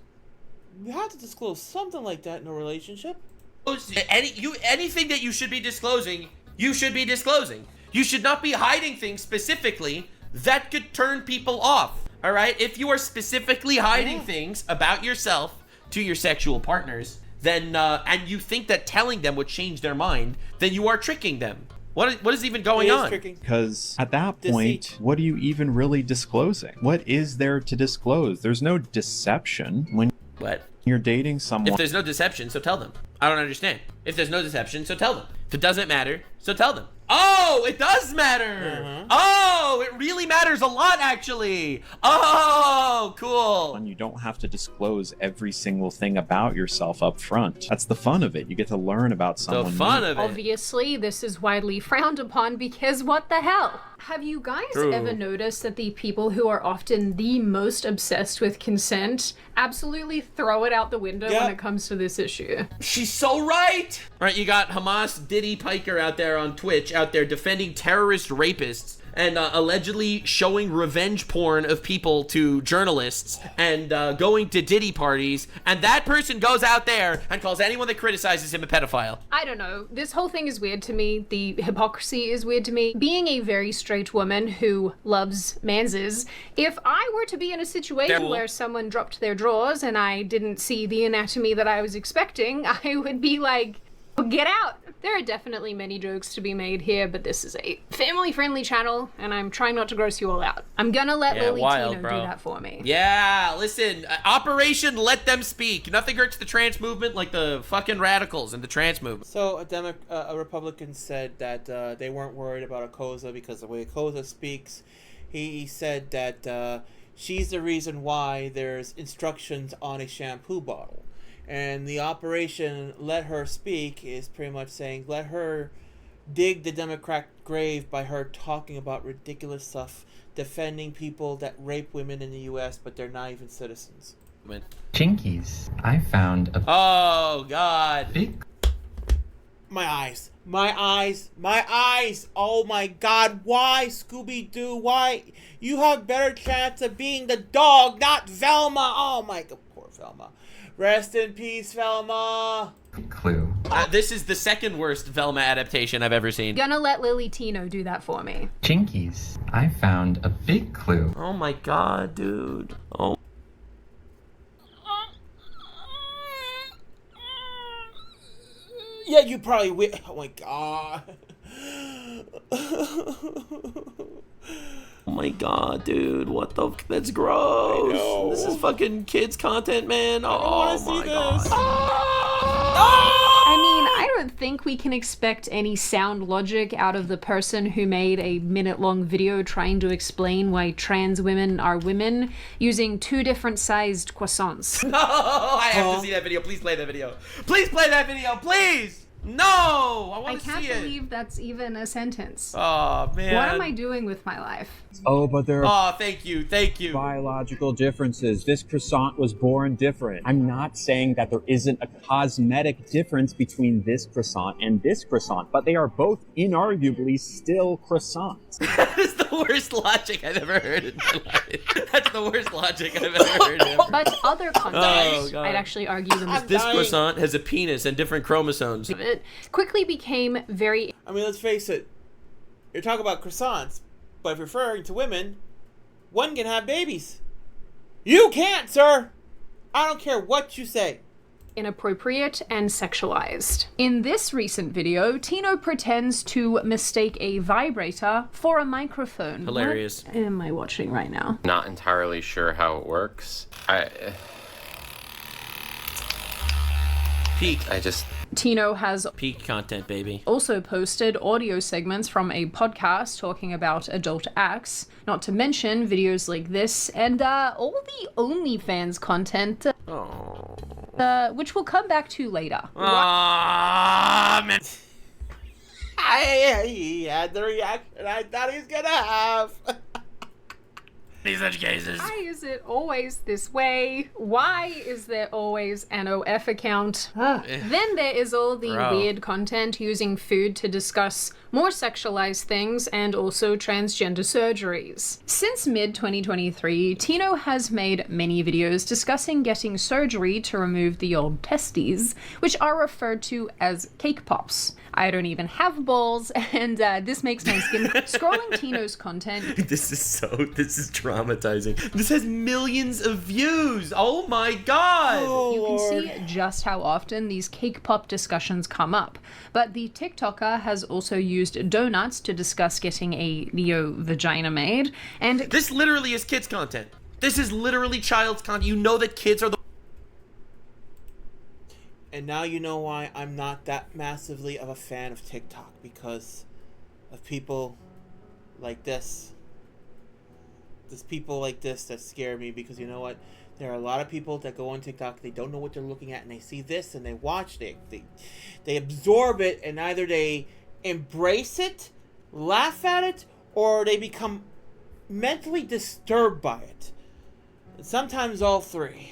You have to disclose something like that in a relationship. Anything that you should be disclosing, you should be disclosing. You should not be hiding things specifically that could turn people off. All right? If you are specifically hiding things about yourself to your sexual partners, then and you think that telling them would change their mind, then you are tricking them. What is even going on? Because at that point, what are you even really disclosing? What is there to disclose? There's no deception when you're dating someone. If there's no deception, so tell them. I don't understand. If there's no deception, so tell them. If it doesn't matter, so tell them. Oh, it does matter. Oh, it really matters a lot, actually. Oh, cool. And you don't have to disclose every single thing about yourself up front. That's the fun of it. You get to learn about someone. The fun of it. Obviously, this is widely frowned upon because what the hell? Have you guys ever noticed that the people who are often the most obsessed with consent absolutely throw it out the window when it comes to this issue? She's so right. All right, you got Hamas Diddy Piker out there on Twitch, out there defending terrorist rapists and allegedly showing revenge porn of people to journalists and going to Diddy parties, and that person goes out there and calls anyone that criticizes him a pedophile. I don't know. This whole thing is weird to me. The hypocrisy is weird to me. Being a very straight woman who loves manses, if I were to be in a situation where someone dropped their drawers and I didn't see the anatomy that I was expecting, I would be like, get out! There are definitely many jokes to be made here, but this is a family-friendly channel, and I'm trying not to gross you all out. I'm gonna let Lily Tino do that for me. Yeah, listen, Operation Let Them Speak. Nothing hurts the trans movement like the fucking radicals in the trans movement. So a Republican said that they weren't worried about Acosa because the way Acosa speaks, he said that she's the reason why there's instructions on a shampoo bottle. And the Operation Let Her Speak is pretty much saying, let her dig the Democrat grave by her talking about ridiculous stuff, defending people that rape women in the U.S., but they're not even citizens. Jinkies, I found a... Oh, God. My eyes. My eyes. My eyes. Oh, my God. Why, Scooby-Doo? Why? You have better chance of being the dog, not Velma. Oh, my God. Poor Velma. Rest in peace, Velma. Clue. This is the second worst Velma adaptation I've ever seen. Gonna let Lily Tino do that for me. Jinkies, I found a big clue. Oh my God, dude. Oh. Yeah, you probably will. Oh my God. Oh my God, dude. What the f? That's gross. This is fucking kids content, man. Oh my God. I mean, I don't think we can expect any sound logic out of the person who made a minute-long video trying to explain why trans women are women using 2 different sized croissants. No, I have to see that video. Please play that video. Please play that video, please. No, I want to see it. I can't believe that's even a sentence. Oh, man. What am I doing with my life? Oh, but there are thank you. biological differences. This croissant was born different. I'm not saying that there isn't a cosmetic difference between this croissant and this croissant, but they are both inarguably still croissants. That is the worst logic I've ever heard in my life. That's the worst logic I've ever heard ever. But other contexts, I'd actually argue them. This croissant has a penis and different chromosomes. it quickly became very... I mean, let's face it. You're talking about croissants, but if referring to women, one can have babies. You can't, sir! I don't care what you say. Inappropriate and sexualized. In this recent video, Tino pretends to mistake a vibrator for a microphone. Hilarious. What am I watching right now? Not entirely sure how it works. Peak. Tino has peak content, baby. Also posted audio segments from a podcast talking about adult acts, not to mention videos like this and all the OnlyFans content, which we'll come back to later. Man. He had the reaction I thought he was gonna have. These such cases. Why is it always this way? Why is there always an OF account? Then there is all the weird content using food to discuss more sexualized things and also transgender surgeries. Since mid-2023, Tino has made many videos discussing getting surgery to remove the old testes, which are referred to as cake pops. I don't even have balls, and this makes my skin... Scrolling Tino's content... This is traumatizing. This has millions of views! Oh my god! You can see just how often these cake pop discussions come up. But the TikToker has also used donuts to discuss getting a Leo vagina made, and... This literally is kids' content. This is literally child's content. You know that kids are the... And now you know why I'm not that massively of a fan of TikTok, because of people like this. There's people like this that scare me, because you know what? There are a lot of people that go on TikTok, they don't know what they're looking at, and they see this and they watch it. They absorb it, and either they embrace it, laugh at it, or they become mentally disturbed by it. And sometimes all three.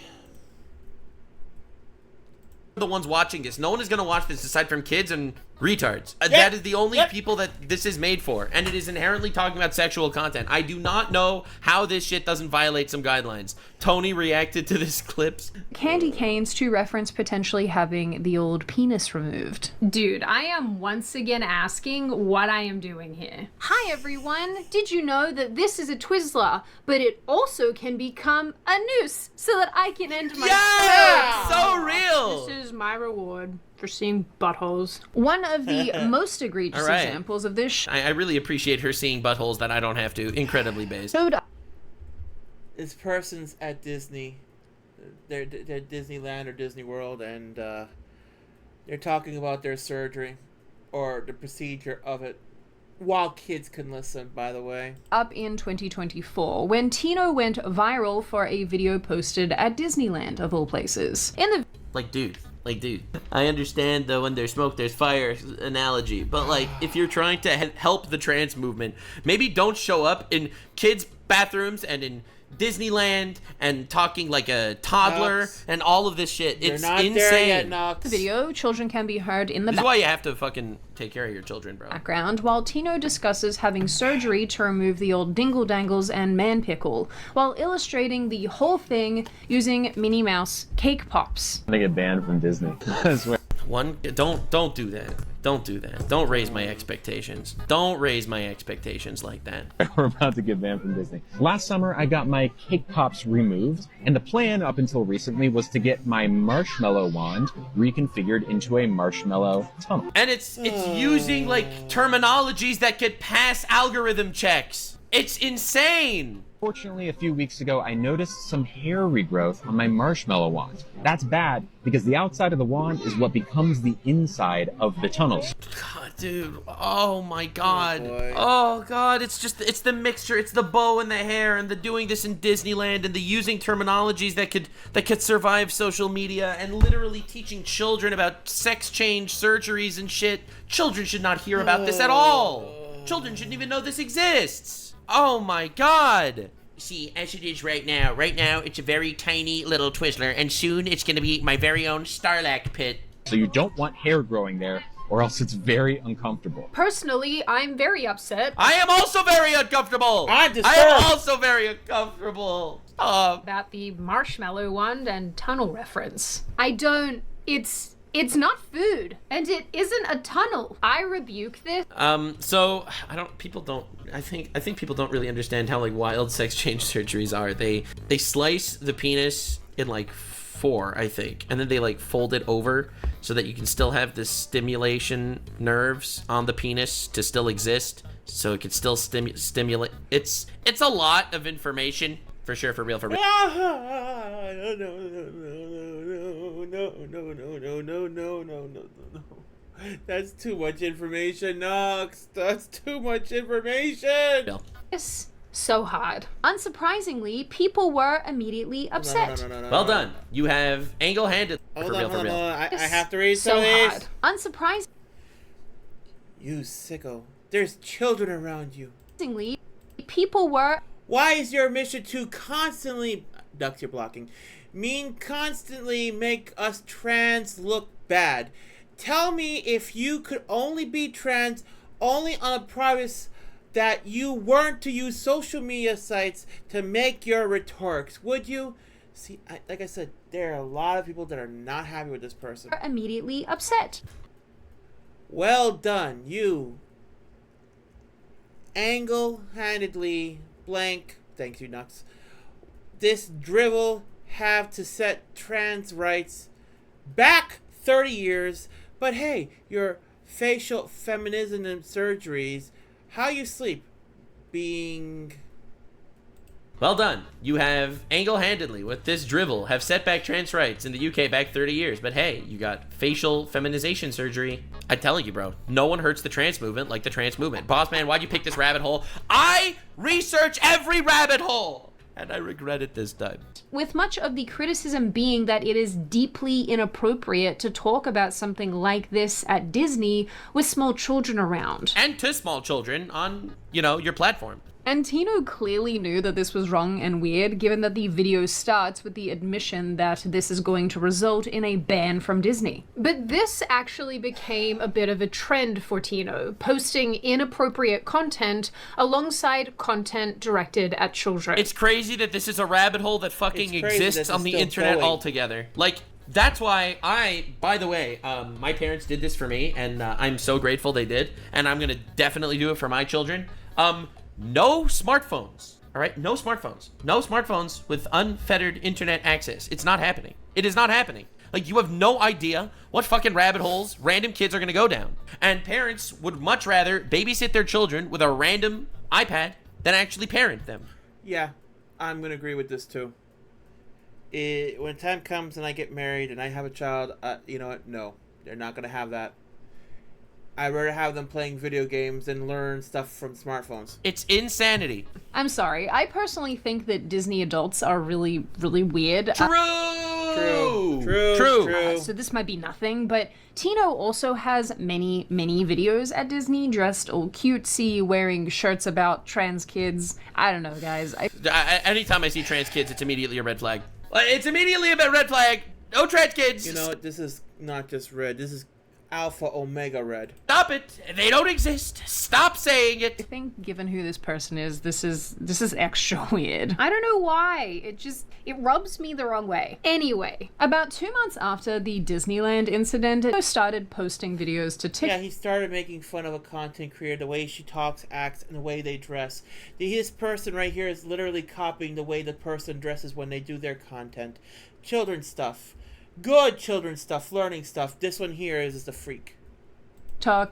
The ones watching this. No one is going to watch this aside from kids and retards. That is the only people that this is made for, and it is inherently talking about sexual content. I do not know how this shit doesn't violate some guidelines. Tony reacted to this clips. Candy canes to reference potentially having the old penis removed. Dude, I am once again asking what I am doing here. Hi everyone! Did you know that this is a Twizzler, but it also can become a noose so that I can end my Yeah! So real! This is my reward for seeing buttholes. One of the most egregious examples of this I really appreciate her seeing buttholes that I don't have to. Incredibly based. This person's at Disney. They're at Disneyland or Disney World, and they're talking about their surgery or the procedure of it. While kids can listen, by the way. Up in 2024, when Tino went viral for a video posted at Disneyland, of all places. In the... Like, dude, I understand the when there's smoke, there's fire analogy, but like, if you're trying to help the trans movement, maybe don't show up in kids' bathrooms and in Disneyland and talking like a toddler and all of this shit. It's insane. There yet, Knox. The video, children can be heard in the This is why you have to fucking take care of your children, bro. Background, while Tino discusses having surgery to remove the old dingle dangles and man pickle, while illustrating the whole thing using Minnie Mouse cake pops. I'm gonna get banned from Disney. Don't do that. Don't do that. Don't raise my expectations. Don't raise my expectations like that. We're about to get banned from Disney. Last summer, I got my cake pops removed, and the plan up until recently was to get my marshmallow wand reconfigured into a marshmallow tunnel. And it's using like terminologies that could pass algorithm checks. It's insane. Fortunately, a few weeks ago, I noticed some hair regrowth on my marshmallow wand. That's bad, because the outside of the wand is what becomes the inside of the tunnels. God, dude. Oh my god. Oh god, it's the mixture. It's the bow and the hair and the doing this in Disneyland and the using terminologies that could survive social media and literally teaching children about sex change surgeries and shit. Children should not hear about this at all. Children shouldn't even know this exists. Oh my god. See, as it is right now it's a very tiny little Twizzler, and soon it's gonna be my very own Starlack pit. So you don't want hair growing there, or else it's very uncomfortable. Personally, I'm very upset. I am also very uncomfortable. I am also very uncomfortable. About the marshmallow wand and tunnel reference. It's It's not food, and it isn't a tunnel. I rebuke this. So I think people don't really understand how like wild sex change surgeries are. They slice the penis in like 4, I think, and then they like fold it over so that you can still have the stimulation nerves on the penis to still exist, so it can still stimulate. It's a lot of information for sure, for real. No. That's too much information, Nux. That's too much information. It's so hard. Unsurprisingly, people were immediately upset. No. Well done. You have angle-handed. Hold For real. on. I have to read so some of hard. these. Unsurprisingly, You sicko. There's children around you. people were. Why is your mission to constantly... Nux, you're blocking. Constantly make us trans look bad. Tell me if you could only be trans only on a promise that you weren't to use social media sites to make your rhetorics, would you? See, like I said, there are a lot of people that are not happy with this person. Immediately upset. Well done, you angle-handedly blank. Thank you, Nux. This drivel have to set trans rights back 30 years, but hey, your facial feminism and surgeries, how you sleep, being... Well done. You have angle-handedly, with this drivel, have set back trans rights in the UK back 30 years. But hey, you got facial feminization surgery. I'm telling you, bro, no one hurts the trans movement like the trans movement. Boss man, why'd you pick this rabbit hole? I research every rabbit hole, and I regret it this time. With much of the criticism being that it is deeply inappropriate to talk about something like this at Disney with small children around. And to small children on, your platform. And Tino clearly knew that this was wrong and weird, given that the video starts with the admission that this is going to result in a ban from Disney. But this actually became a bit of a trend for Tino, posting inappropriate content alongside content directed at children. It's crazy that this is a rabbit hole that fucking exists on the internet altogether. Like, that's why by the way, my parents did this for me, and I'm so grateful they did, and I'm gonna definitely do it for my children. No smartphones, all right? No smartphones. No smartphones with unfettered internet access. It's not happening. It is not happening. Like, you have no idea what fucking rabbit holes random kids are gonna go down. And parents would much rather babysit their children with a random iPad than actually parent them. Yeah, I'm gonna agree with this too. When time comes and I get married and I have a child, you know what? No, they're not gonna have that. I'd rather have them playing video games than learn stuff from smartphones. It's insanity. I'm sorry. I personally think that Disney adults are really, really weird. True. So this might be nothing, but Tino also has many, many videos at Disney, dressed all cutesy, wearing shirts about trans kids. I don't know, guys. Anytime I see trans kids, it's immediately a red flag. It's immediately a red flag. No trans kids. You know what? This is not just red. This is Alpha Omega Red. Stop it. They don't exist. Stop saying it. I think, given who this person is, this is extra weird. I don't know why. It rubs me the wrong way. Anyway, about 2 months after the Disneyland incident, he started posting videos to TikTok. Yeah, he started making fun of a content creator, the way she talks, acts, and the way they dress. This person right here is literally copying the way the person dresses when they do their content. Children's stuff. Good children's stuff, learning stuff. This one here is the freak.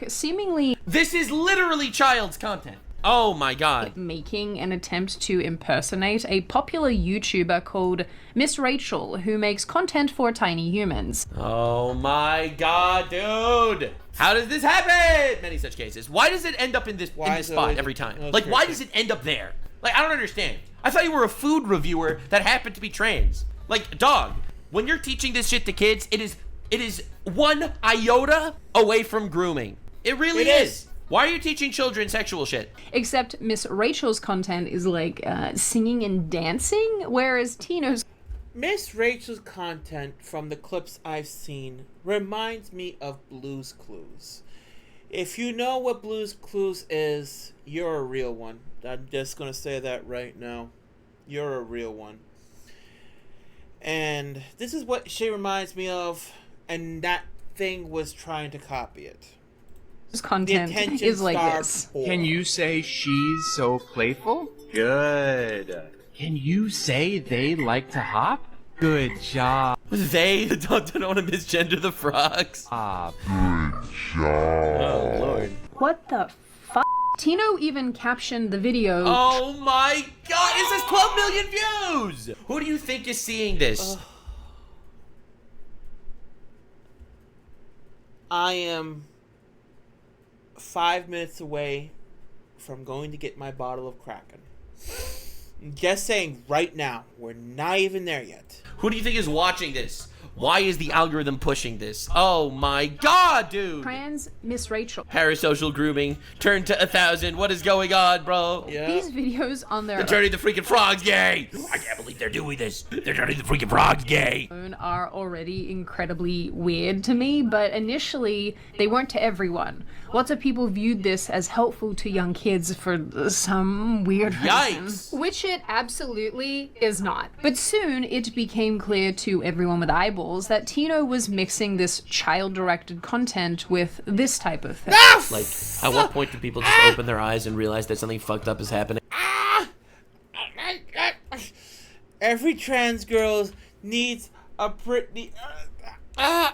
Seemingly... This is literally child's content. Oh my god. Making an attempt to impersonate a popular YouTuber called Miss Rachel, who makes content for tiny humans. Oh my god, dude. How does this happen? Many such cases. Why does it end up in this spot every time? Like, why does it end up there? Like, I don't understand. I thought you were a food reviewer that happened to be trans. Like, dog. When you're teaching this shit to kids, it is 1 iota away from grooming. It really is. Why are you teaching children sexual shit? Except Miss Rachel's content is like singing and dancing, whereas Tino's... Miss Rachel's content from the clips I've seen reminds me of Blue's Clues. If you know what Blue's Clues is, you're a real one. I'm just going to say that right now. You're a real one. And this is what she reminds me of, and that thing was trying to copy it. This content is like this. Can you say she's so playful? Good. Can you say they like to hop? Good job. They don't want to misgender the frogs. Good job. Oh, Lord. What the fuck? Tino even captioned the video. Oh my god, it says 12 million views! Who do you think is seeing this? I am 5 minutes away from going to get my bottle of Kraken. Just saying right now, we're not even there yet. Who do you think is watching this? Why is the algorithm pushing this? Oh my god, dude! Trans Miss Rachel. Parasocial grooming turned to 1,000. What is going on, bro? Yeah. These videos on their They're turning the freaking frogs gay! I can't believe they're doing this. They're turning the freaking frogs gay. own are already incredibly weird to me, but initially they weren't to everyone. Lots of people viewed this as helpful to young kids for some weird reason. Yikes! Which it absolutely is not. But soon it became clear to everyone with eyeballs that Tino was mixing this child-directed content with this type of thing. Like, at what point do people just open their eyes and realize that something fucked up is happening? Every trans girl needs a Britney. No!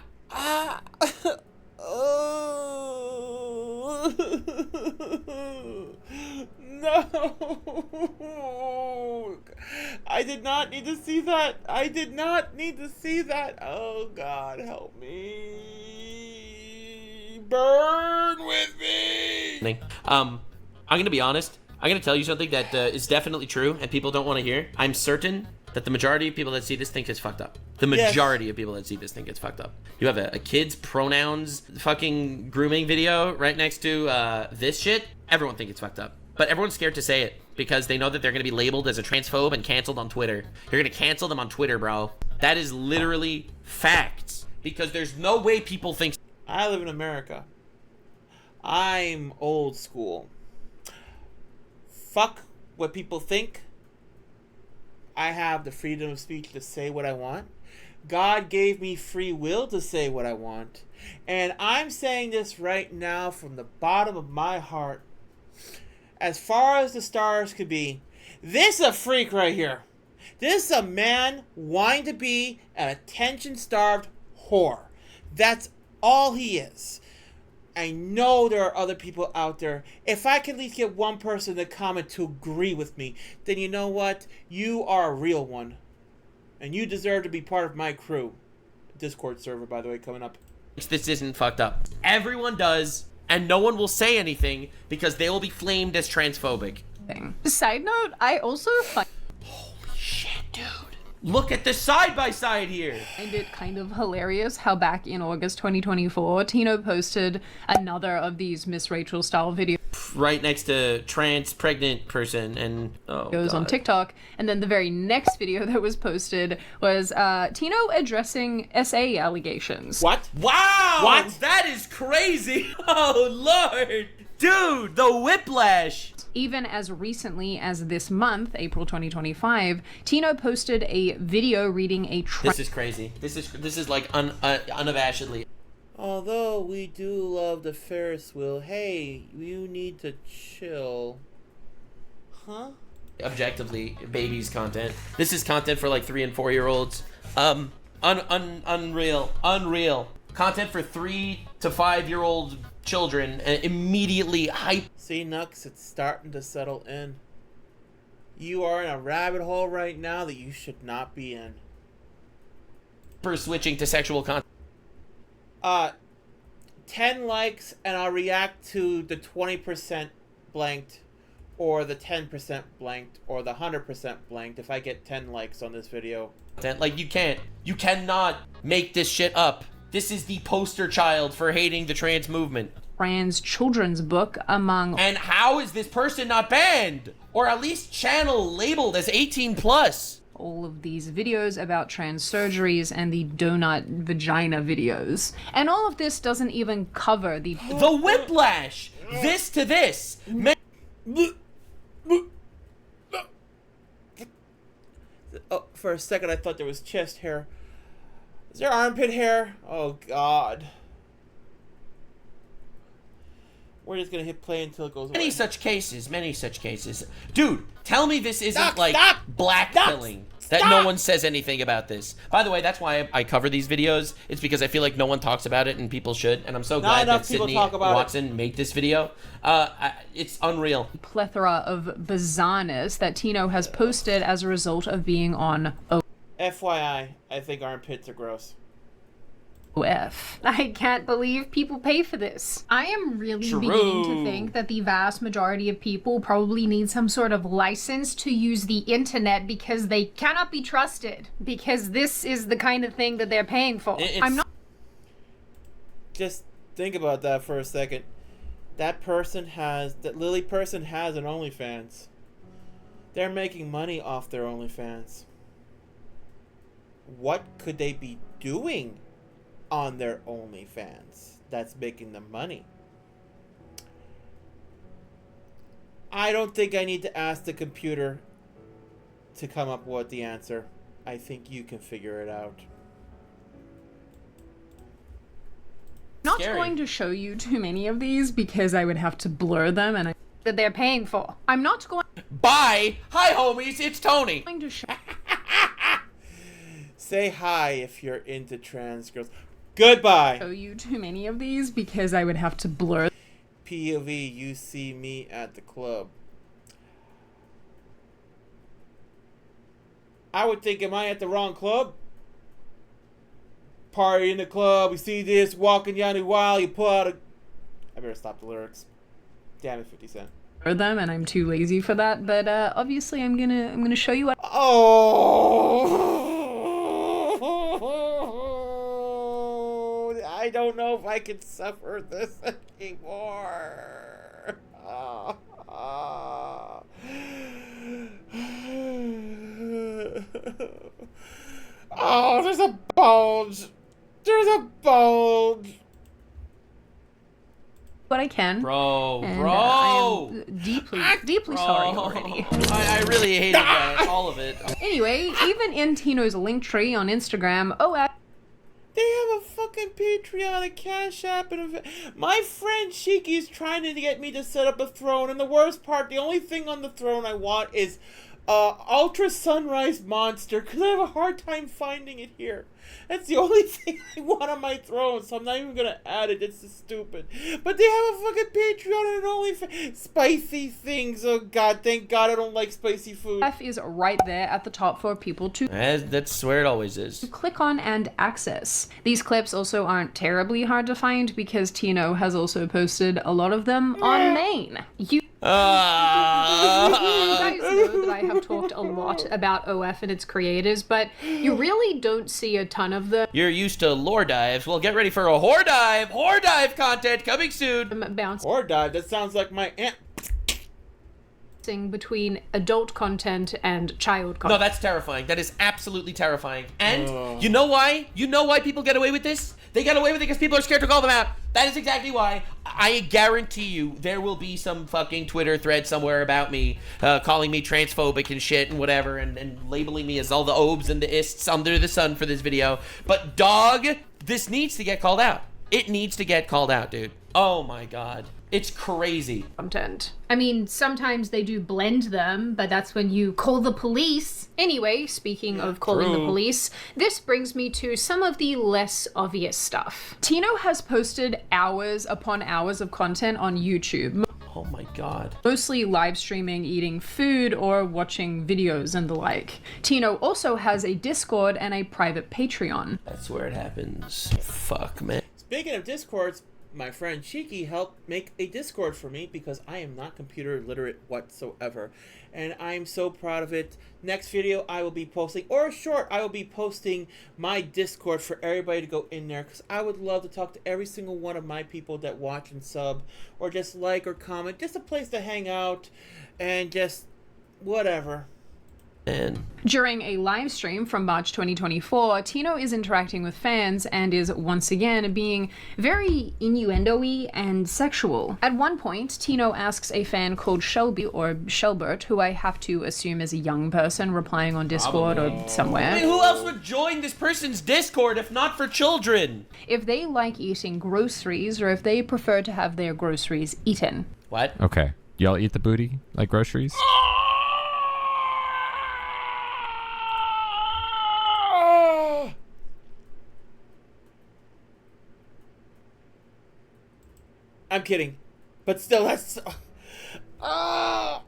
I did not need to see that. I did not need to see that. Oh God, help me. Burn with me. I'm gonna be honest. I'm gonna tell you something that is definitely true and people don't want to hear. I'm certain that the majority of people that see this think it's fucked up. The majority of people that see this think it's fucked up. You have a kid's pronouns fucking grooming video right next to this shit. Everyone think it's fucked up. But everyone's scared to say it because they know that they're gonna be labeled as a transphobe and canceled on Twitter. You're gonna cancel them on Twitter, bro. That is literally facts. Because there's no way people think. I live in America. I'm old school. Fuck what people think. I have the freedom of speech to say what I want. God gave me free will to say what I want. And I'm saying this right now from the bottom of my heart. As far as the stars could be, this is a freak right here. This is a man wanting to be an attention-starved whore. That's all he is. I know there are other people out there. If I can at least get one person to comment to agree with me, then you know what? You are a real one. And you deserve to be part of my crew. Discord server, by the way, coming up. This isn't fucked up. Everyone does, and no one will say anything because they will be flamed as transphobic. Side note, I also find Shit, dude. Look at the side-by-side here. find it kind of hilarious how back in August 2024, Tino posted another of these Miss Rachel style videos Right next to trans pregnant person and on TikTok, and then the very next video that was posted was Tino addressing SA allegations. What? Wow! What? That is crazy! Oh, Lord! Dude, the whiplash! Even as recently as this month, April 2025, Tino posted a video reading a This is crazy. This is like unabashedly. Although we do love the Ferris wheel, hey, you need to chill. Huh? Objectively, babies content. This is content for like 3 and 4 year olds. Unreal. Content for 3 to 5 year old children and immediately hype. See, Nux, it's starting to settle in. You are in a rabbit hole right now that you should not be in. For switching to sexual content. 10 likes and I'll react to the 20% blanked or the 10% blanked or the 100% blanked if I get 10 likes on this video. Like, you cannot make this shit up. This is the poster child for hating the trans movement. Trans children's book among... And how is this person not banned? Or at least channel labeled as 18 plus? All of these videos about trans surgeries and the donut vagina videos. And all of this doesn't even cover the whiplash! This to this! Oh, for a second I thought there was chest hair. Is there armpit hair? Oh God. We're just gonna hit play until it goes away. Many such cases. Dude, tell me this isn't blackpilling. That no one says anything about this. By the way, that's why I cover these videos. It's because I feel like no one talks about it and people should. And I'm so glad that Sydney Watson made this video. It's unreal. Plethora of bizarreness that Tino has posted as a result of being on FYI, I think armpits are gross. I can't believe people pay for this. I am really beginning to think that the vast majority of people probably need some sort of license to use the internet because they cannot be trusted. Because this is the kind of thing that they're paying for. I'm not. Just think about that for a second. That Lily person has an OnlyFans. They're making money off their OnlyFans. What could they be doing on their OnlyFans that's making them money? I don't think I need to ask the computer to come up with the answer. I think you can figure it out. Not going to show you too many of these because I would have to blur them and that they're paying for. I'm not going. Bye. Hi, homies. It's Tony. Going to show. Say hi if you're into trans girls. Goodbye. Show you too many of these because I would have to blur. POV, you see me at the club. I would think, am I at the wrong club? Party in the club, we see this, walking down the aisle, you pull out a... I better stop the lyrics. Damn it, 50 Cent. Them, and I'm too lazy for that, but obviously I'm gonna show you what. I don't know if I can suffer this anymore. Oh, there's a bulge. There's a bulge. What I can. Bro. I am deeply sorry already. I really hated that, all of it. Anyway, even in Tino's link tree on Instagram, they have a fucking Patreon, a Cash App, and my friend Shiki's trying to get me to set up a throne, and the worst part, the only thing on the throne I want is Ultra Sunrise Monster, because I have a hard time finding it here. That's the only thing I want on my throne, so I'm not even gonna add it. It's just stupid. But they have a fucking Patreon and only spicy things. Oh god, thank god I don't like spicy food. F is right there at the top for people to that's where it always is. Click on and access. These clips also aren't terribly hard to find because Tino has also posted a lot of them on main. You guys know that I have talked a lot about OF and its creators, but you really don't see a ton of them. You're used to lore dives. Well, get ready for a whore dive. Whore dive content coming soon. Whore dive? That sounds like my aunt. Between adult content and child content. No, that's terrifying. That is absolutely terrifying. And you know why? You know why people get away with this? They get away with it because people are scared to call them out. That is exactly why. I guarantee you there will be some fucking Twitter thread somewhere about me calling me transphobic and shit and whatever and labeling me as all the obes and the ists under the sun for this video. But dog, this needs to get called out. It needs to get called out, dude. Oh my god. It's crazy. Content. I mean, sometimes they do blend them, but that's when you call the police. Anyway, speaking of calling the police, this brings me to some of the less obvious stuff. Tino has posted hours upon hours of content on YouTube. Oh my god. Mostly live streaming, eating food, or watching videos and the like. Tino also has a Discord and a private Patreon. That's where it happens. Fuck, man. Speaking of Discords, my friend Shiki helped make a Discord for me because I am not computer literate whatsoever. And I'm so proud of it. Next video I will be posting, or short, I will be posting my Discord for everybody to go in there because I would love to talk to every single one of my people that watch and sub or just like or comment. Just a place to hang out and just whatever. And during a live stream from March 2024, Tino is interacting with fans and is once again being very innuendo-y and sexual. At one point, Tino asks a fan called Shelby or Shelbert, who I have to assume is a young person replying on Discord or somewhere. I mean, who else would join this person's Discord if not for children? If they like eating groceries or if they prefer to have their groceries eaten. What? Okay. Y'all eat the booty like groceries? I'm kidding, but still, that's. I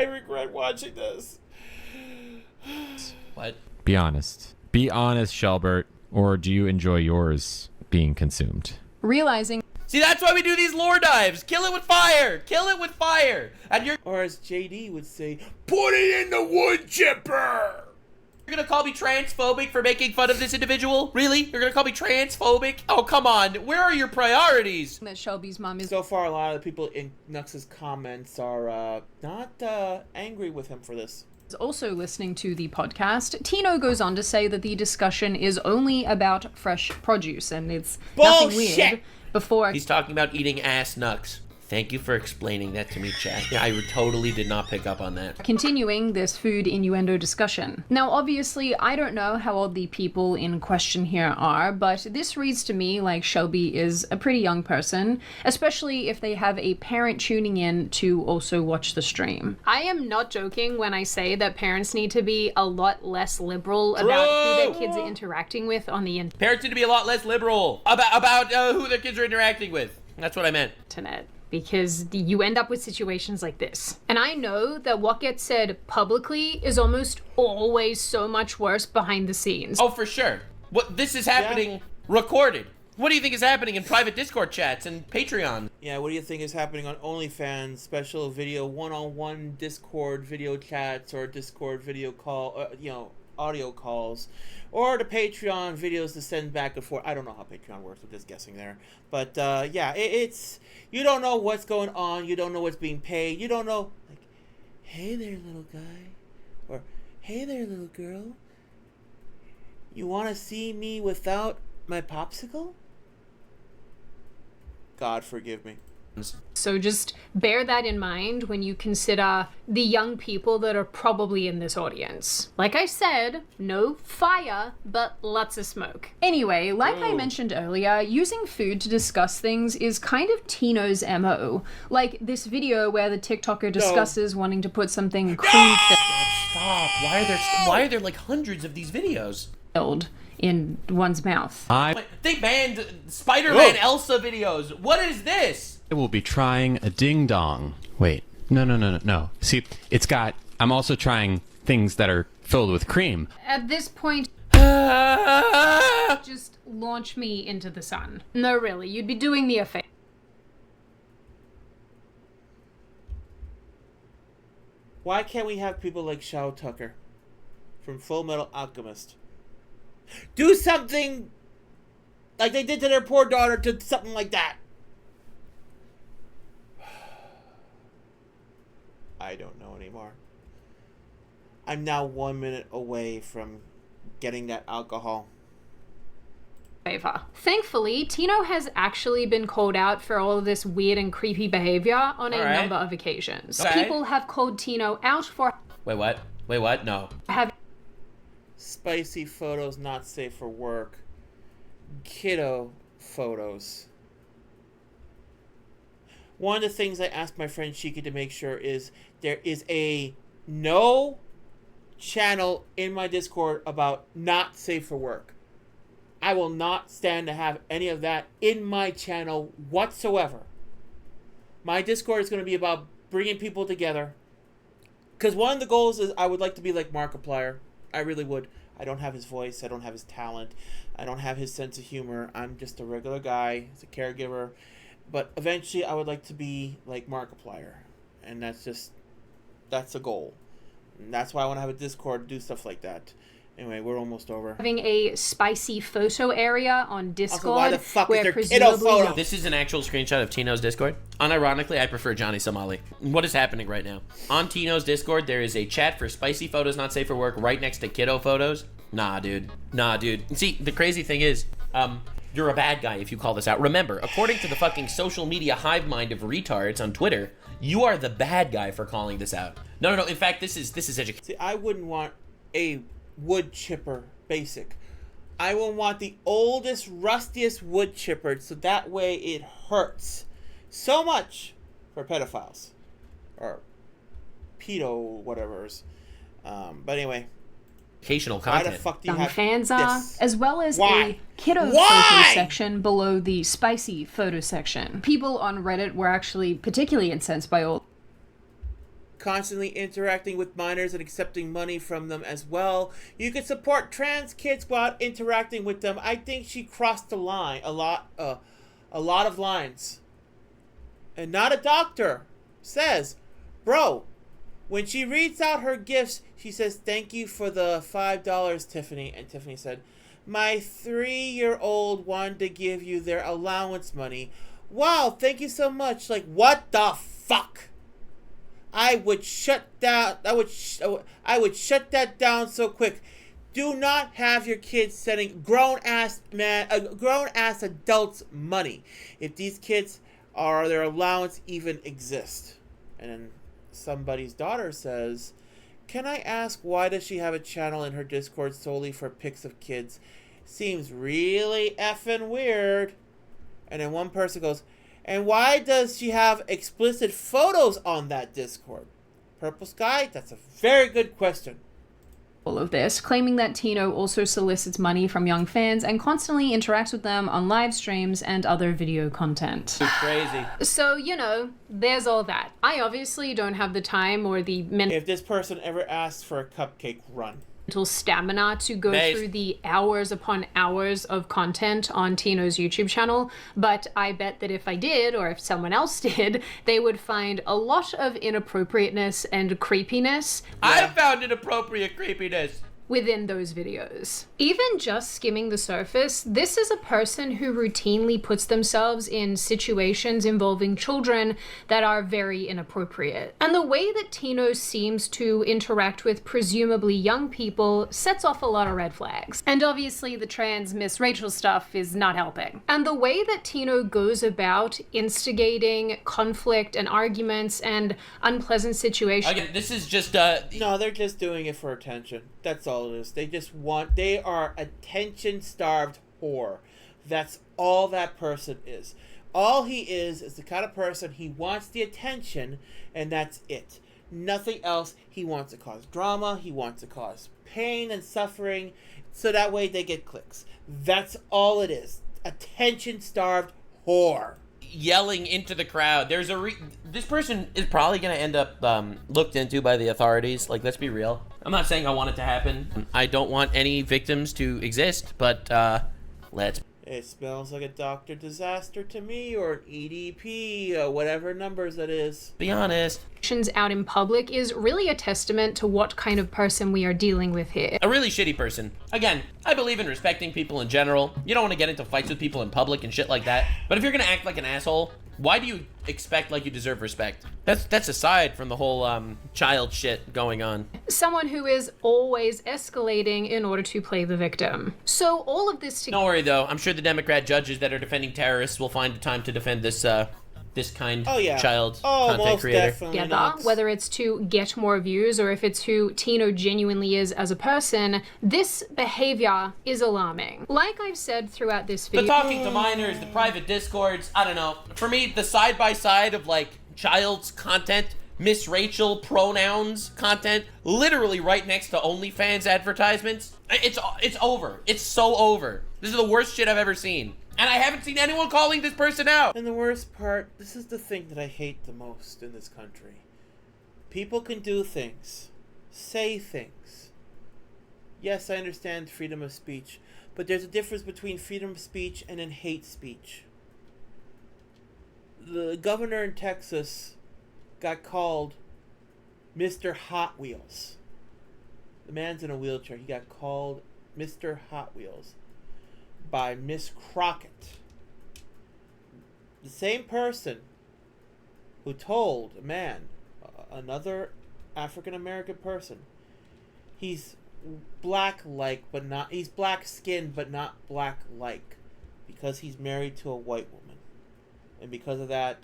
regret watching this. What? Be honest. Be honest, Shelbert. Or do you enjoy yours being consumed? Realizing. See, that's why we do these lore dives. Kill it with fire. Kill it with fire. And you're. Or as JD would say, put it in the wood chipper. You're gonna call me transphobic for making fun of this individual? Really? You're gonna call me transphobic? Oh, come on. Where are your priorities? That Shelby's mom is. So far, a lot of the people in Nux's comments are not angry with him for this. Also listening to the podcast, Tino goes on to say that the discussion is only about fresh produce and it's nothing weird. Before he's talking about eating ass Nux. Thank you for explaining that to me, Chad. Yeah, I totally did not pick up on that. Continuing this food innuendo discussion. Now, obviously, I don't know how old the people in question here are, but this reads to me like Shelby is a pretty young person, especially if they have a parent tuning in to also watch the stream. I am not joking when I say that parents need to be a lot less liberal about who their kids are interacting with on the internet. Parents need to be a lot less liberal about who their kids are interacting with. That's what I meant. Internet. Because you end up with situations like this. And I know that what gets said publicly is almost always so much worse behind the scenes. Oh, for sure. What this is happening recorded. What do you think is happening in private Discord chats and Patreon? Yeah, what do you think is happening on OnlyFans, special video, one-on-one Discord video chats or Discord video call, audio calls, or the Patreon videos to send back and forth. I don't know how Patreon works, I'm just guessing there. But yeah, it's, you don't know what's going on, you don't know what's being paid, you don't know, like, hey there, little guy, or hey there, little girl, you want to see me without my popsicle? God forgive me. So just bear that in mind when you consider the young people that are probably in this audience. Like I said, no fire, but lots of smoke. Anyway, like I mentioned earlier, using food to discuss things is kind of Tino's MO. Like this video where the TikToker discusses wanting to put something cream Stop. Why are there like hundreds of these videos? Filled in one's mouth. They banned Spider-Man Elsa videos. What is this? I will be trying a ding-dong. Wait, no. See, I'm also trying things that are filled with cream. At this point, just launch me into the sun. No, really, you'd be doing me a favor. Why can't we have people like Shao Tucker from Full Metal Alchemist do something like they did to their poor daughter, to something like that? I don't know anymore. I'm now 1 minute away from getting that alcohol. Thankfully, Tino has actually been called out for all of this weird and creepy behavior on a number of occasions. People have called Tino out for... Wait, what? No. Spicy photos not safe for work. Kiddo photos. One of the things I asked my friend Shiki to make sure is there is a no channel in my Discord about not safe for work. I will not stand to have any of that in my channel whatsoever. My Discord is going to be about bringing people together. Because one of the goals is I would like to be like Markiplier. I really would. I don't have his voice. I don't have his talent. I don't have his sense of humor. I'm just a regular guy. He's a caregiver. But eventually I would like to be like Markiplier. And that's a goal. And that's why I want to have a Discord, do stuff like that. Anyway, we're almost over. Having a spicy photo area on Discord. Also, why the fuck is where there kiddo presumably photos? This is an actual screenshot of Tino's Discord. Unironically, I prefer Johnny Somali. What is happening right now? On Tino's Discord, there is a chat for spicy photos not safe for work right next to kiddo photos. Nah, dude. Nah, dude. See, the crazy thing is, you're a bad guy if you call this out. Remember, according to the fucking social media hive mind of retards on Twitter, you are the bad guy for calling this out. No. In fact, this is education. See, I wouldn't want a wood chipper basic. I will want the oldest, rustiest wood chipper, so that way it hurts so much for pedophiles or pedo whatever's. But anyway, educational why content. the fuck do you young have fans are, this? as well as Why? a kiddo Why? photo section below the spicy photo section. People on Reddit were actually particularly incensed by all Constantly interacting with minors and accepting money from them as well. You can support trans kids while interacting with them. I think she crossed the line a lot of lines. And not a doctor says, bro, when she reads out her gifts, she says, thank you for the $5, Tiffany. And Tiffany said, my 3-year-old wanted to give you their allowance money. Wow, thank you so much. Like, what the fuck? I would shut down. I would shut that down so quick. Do not have your kids sending grown ass adults money if these kids are their allowance even exist. And then somebody's daughter says, "Can I ask why does she have a channel in her Discord solely for pics of kids? Seems really effing weird." And then one person goes, and why does she have explicit photos on that Discord? Purple Sky, that's a very good question. all of this, claiming that Tino also solicits money from young fans and constantly interacts with them on live streams and other video content. It's crazy. So, you know, there's all that. I obviously don't have the time or the If this person ever asks for a cupcake, run. mental stamina to go Mate. through the hours upon hours of content on Tino's YouTube channel, but I bet that if I did, or if someone else did, they would find a lot of inappropriateness and creepiness. I found inappropriate creepiness Within those videos. Even just skimming the surface, this is a person who routinely puts themselves in situations involving children that are very inappropriate. And the way that Tino seems to interact with presumably young people sets off a lot of red flags. And obviously the trans Miss Rachel stuff is not helping. And the way that Tino goes about instigating conflict and arguments and unpleasant situations. Again, this is just No, they're just doing it for attention. That's all it is. They are attention-starved whore. That's all that person is. All he is the kind of person, he wants the attention, and that's it. Nothing else. He wants to cause drama. He wants to cause pain and suffering, so that way they get clicks. That's all it is. Attention-starved whore. Yelling into the crowd. There's this person is probably going to end up looked into by the authorities. Like, let's be real. I'm not saying I want it to happen. I don't want any victims to exist, but let's. It smells like a Dr. Disaster to me, or an EDP, or whatever numbers that is. Be honest. Out in public is really a testament to what kind of person we are dealing with here. A really shitty person. Again, I believe in respecting people in general. You don't want to get into fights with people in public and shit like that. But if you're going to act like an asshole, why do you expect like you deserve respect? That's aside from the whole child shit going on. Someone who is always escalating in order to play the victim. So all of this Don't worry though, I'm sure the Democrat judges that are defending terrorists will find the time to defend this kind child content creator. together, whether it's to get more views or if it's who Tino genuinely is as a person, this behavior is alarming. Like I've said throughout this video. The talking to minors, the private discords, I don't know. For me, the side-by-side of like child's content, Miss Rachel pronouns content, literally right next to OnlyFans advertisements, it's over. It's so over. This is the worst shit I've ever seen. And I haven't seen anyone calling this person out. And the worst part, this is the thing that I hate the most in this country. People can do things, say things. Yes, I understand freedom of speech, but there's a difference between freedom of speech and then hate speech. The governor in Texas got called Mr. Hot Wheels. The man's in a wheelchair. He got called Mr. Hot Wheels by Miss Crockett. The same person who told a man, another African American person, he's black-like, but not, he's black-skinned, but not black-like, because he's married to a white woman. And because of that,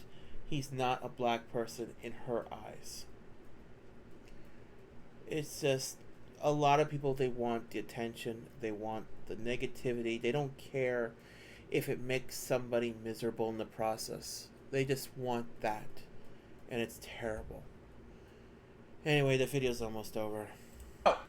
he's not a black person in her eyes. It's just, a lot of people, they want the attention, they want the negativity, they don't care if it makes somebody miserable in the process. They just want that. And it's terrible. Anyway, the video's almost over.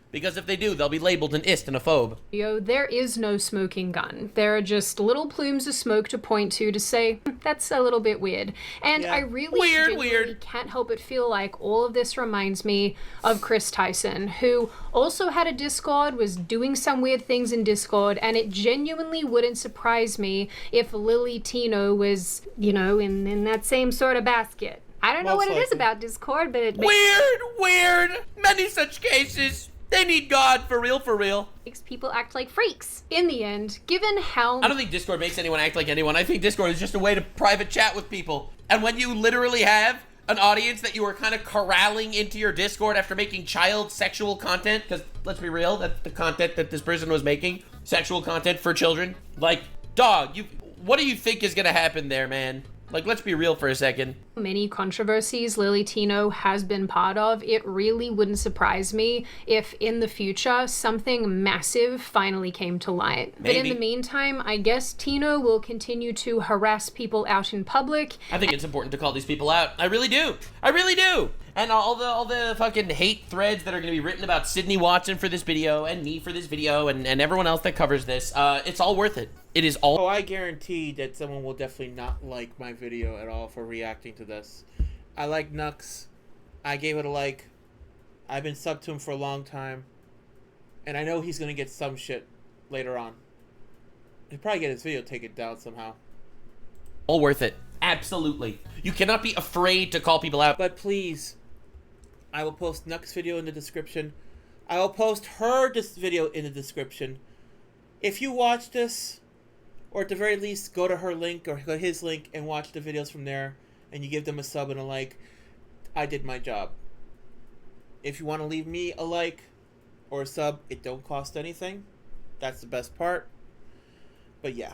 Because if they do, they'll be labeled an ist and a phobe. There is no smoking gun. There are just little plumes of smoke to point to say, that's a little bit weird. And I really genuinely can't help but feel like all of this reminds me of Chris Tyson, who also had a Discord, was doing some weird things in Discord, and it genuinely wouldn't surprise me if Lily Tino was, you know, in that same sort of basket. I don't know what it is about Discord, but it Weird! Many such cases. They need God, for real. Makes people act like freaks. In the end, given how... I don't think Discord makes anyone act like anyone. I think Discord is just a way to private chat with people. And when you literally have an audience that you are kind of corralling into your Discord after making child sexual content, because let's be real, that's the content that this person was making, sexual content for children. Like, dog, what do you think is gonna happen there, man? Like, let's be real for a second. Many controversies Lily Tino has been part of, it really wouldn't surprise me if in the future something massive finally came to light. Maybe. But in the meantime, I guess Tino will continue to harass people out in public. I think it's important to call these people out. I really do. And all the fucking hate threads that are going to be written about Sydney Watson for this video, and me for this video, and everyone else that covers this, it's all worth it. It is all... Oh, I guarantee that someone will definitely not like my video at all for reacting to this. I like Nux. I gave it a like. I've been subbed to him for a long time. And I know he's going to get some shit later on. He'll probably get his video taken down somehow. All worth it. Absolutely. You cannot be afraid to call people out. But please, I will post Nux video in the description. I will post her video in the description. If you watch this, or at the very least go to her link or go to his link and watch the videos from there, and you give them a sub and a like, I did my job. If you want to leave me a like or a sub, it don't cost anything. That's the best part. But yeah.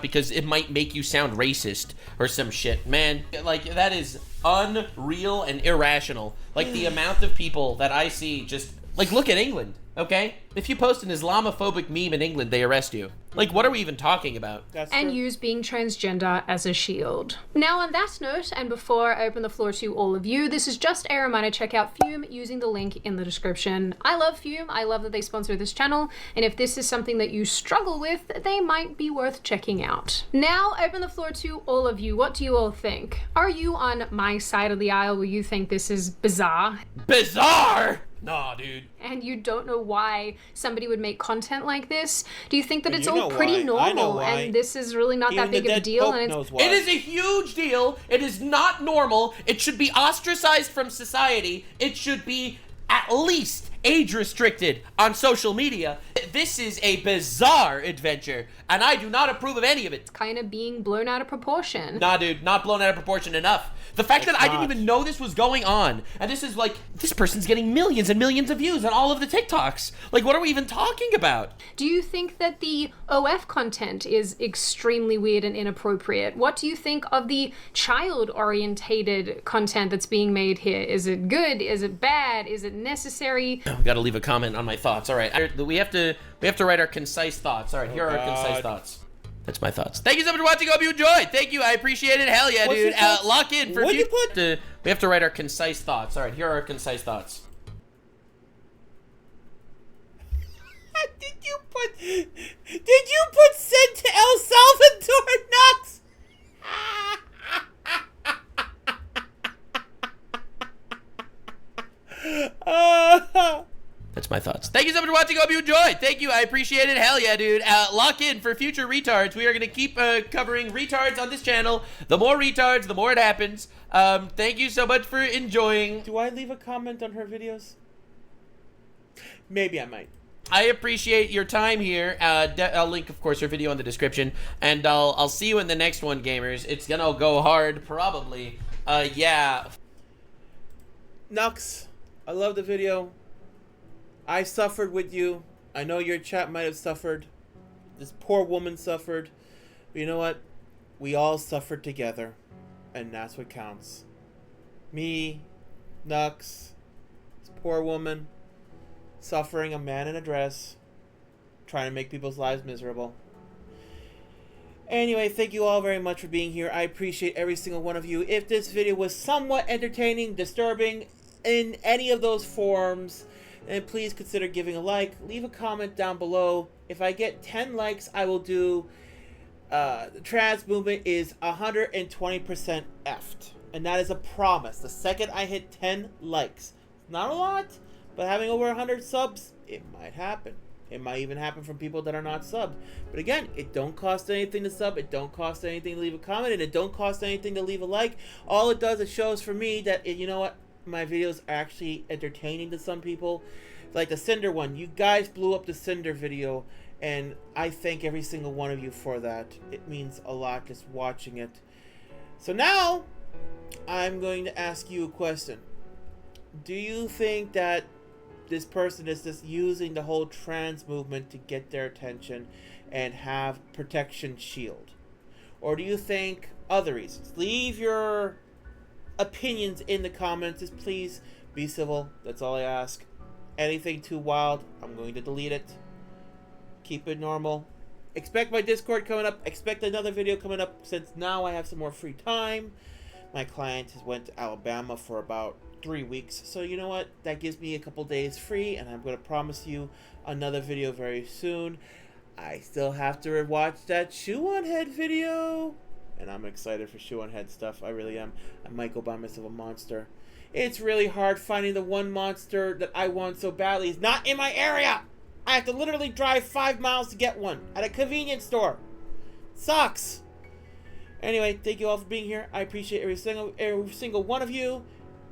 Because it might make you sound racist or some shit. Man, like, that is unreal and irrational. Like, the amount of people that I see just... Like, look at England, okay? If you post an Islamophobic meme in England, they arrest you. Like, what are we even talking about? And use being transgender as a shield. Now, on that note, and before I open the floor to all of you, this is just a reminder, check out Fume using the link in the description. I love Fume. I love that they sponsor this channel, and if this is something that you struggle with, they might be worth checking out. Now, open the floor to all of you. What do you all think? Are you on my side of the aisle where you think this is bizarre? Bizarre? Nah, dude. And you don't know why somebody would make content like this? Do you think that it's all pretty normal and this is really not that big of a deal? And it is a huge deal. It is not normal. It should be ostracized from society. It should be at least age restricted on social media. This is a bizarre adventure, and I do not approve of any of it. It's kind of being blown out of proportion. Nah, dude, not blown out of proportion enough. The fact that I didn't even know this was going on, and this is like, this person's getting millions and millions of views on all of the TikToks. Like, what are we even talking about? Do you think that the OF content is extremely weird and inappropriate? What do you think of the child-orientated content that's being made here? Is it good? Is it bad? Is it necessary? We gotta leave a comment on my thoughts. All right, we have to write our concise thoughts. All right, here are our concise thoughts. That's my thoughts. Thank you so much for watching. Hope you enjoyed. Thank you. I appreciate it. Hell yeah, dude. Lock in for we have to write our concise thoughts. All right, here are our concise thoughts. Did you put send to El Salvador, Nux? That's my my thoughts. Thank you so much for watching. Hope you enjoyed. Thank you. I appreciate it. Hell yeah, dude. Lock in for future retards. We are going to keep covering retards on this channel. The more retards, the more it happens. Thank you so much for enjoying. Do I leave a comment on her videos? Maybe I might. I appreciate your time here. I'll link, of course, her video in the description. And I'll see you in the next one, gamers. It's going to go hard, probably. Yeah. Nux, I love the video. I suffered with you. I know your chat might have suffered. This poor woman suffered. But you know what? We all suffered together. And that's what counts. Me, Nux, this poor woman, suffering, a man in a dress, trying to make people's lives miserable. Anyway, thank you all very much for being here. I appreciate every single one of you. If this video was somewhat entertaining, disturbing, in any of those forms, then please consider giving a like. Leave a comment down below. If I get 10 likes, I will do the trans movement is 120% effed. And that is a promise. The second I hit 10 likes. Not a lot, but having over 100 subs, it might happen. It might even happen from people that are not subbed. But again, it don't cost anything to sub. It don't cost anything to leave a comment. And it don't cost anything to leave a like. All it does, it shows for me that, you know what? My videos are actually entertaining to some people. Like the Cinder one. You guys blew up the Cinder video. And I thank every single one of you for that. It means a lot just watching it. So now, I'm going to ask you a question. Do you think that this person is just using the whole trans movement to get their attention and have protection shield? Or do you think other reasons? Leave your opinions in the comments. Just please be civil. That's all I ask. Anything too wild, I'm going to delete it. Keep it normal. Expect my Discord coming up. Expect another video coming up, since now I have some more free time. My client went to Alabama for about 3 weeks, so you know what, that gives me a couple days free, and I'm going to promise you another video very soon. I still have to watch that Shoe on Head video, and I'm excited for Shoe on Head stuff. I really am. I might go buy myself a monster. It's really hard finding the one monster that I want so badly. It's not in my area. I have to literally drive 5 miles to get one at a convenience store. Sucks. Anyway, thank you all for being here. I appreciate every single one of you.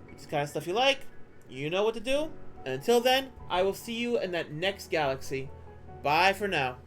It's the kind of stuff you like. You know what to do. And until then, I will see you in that next galaxy. Bye for now.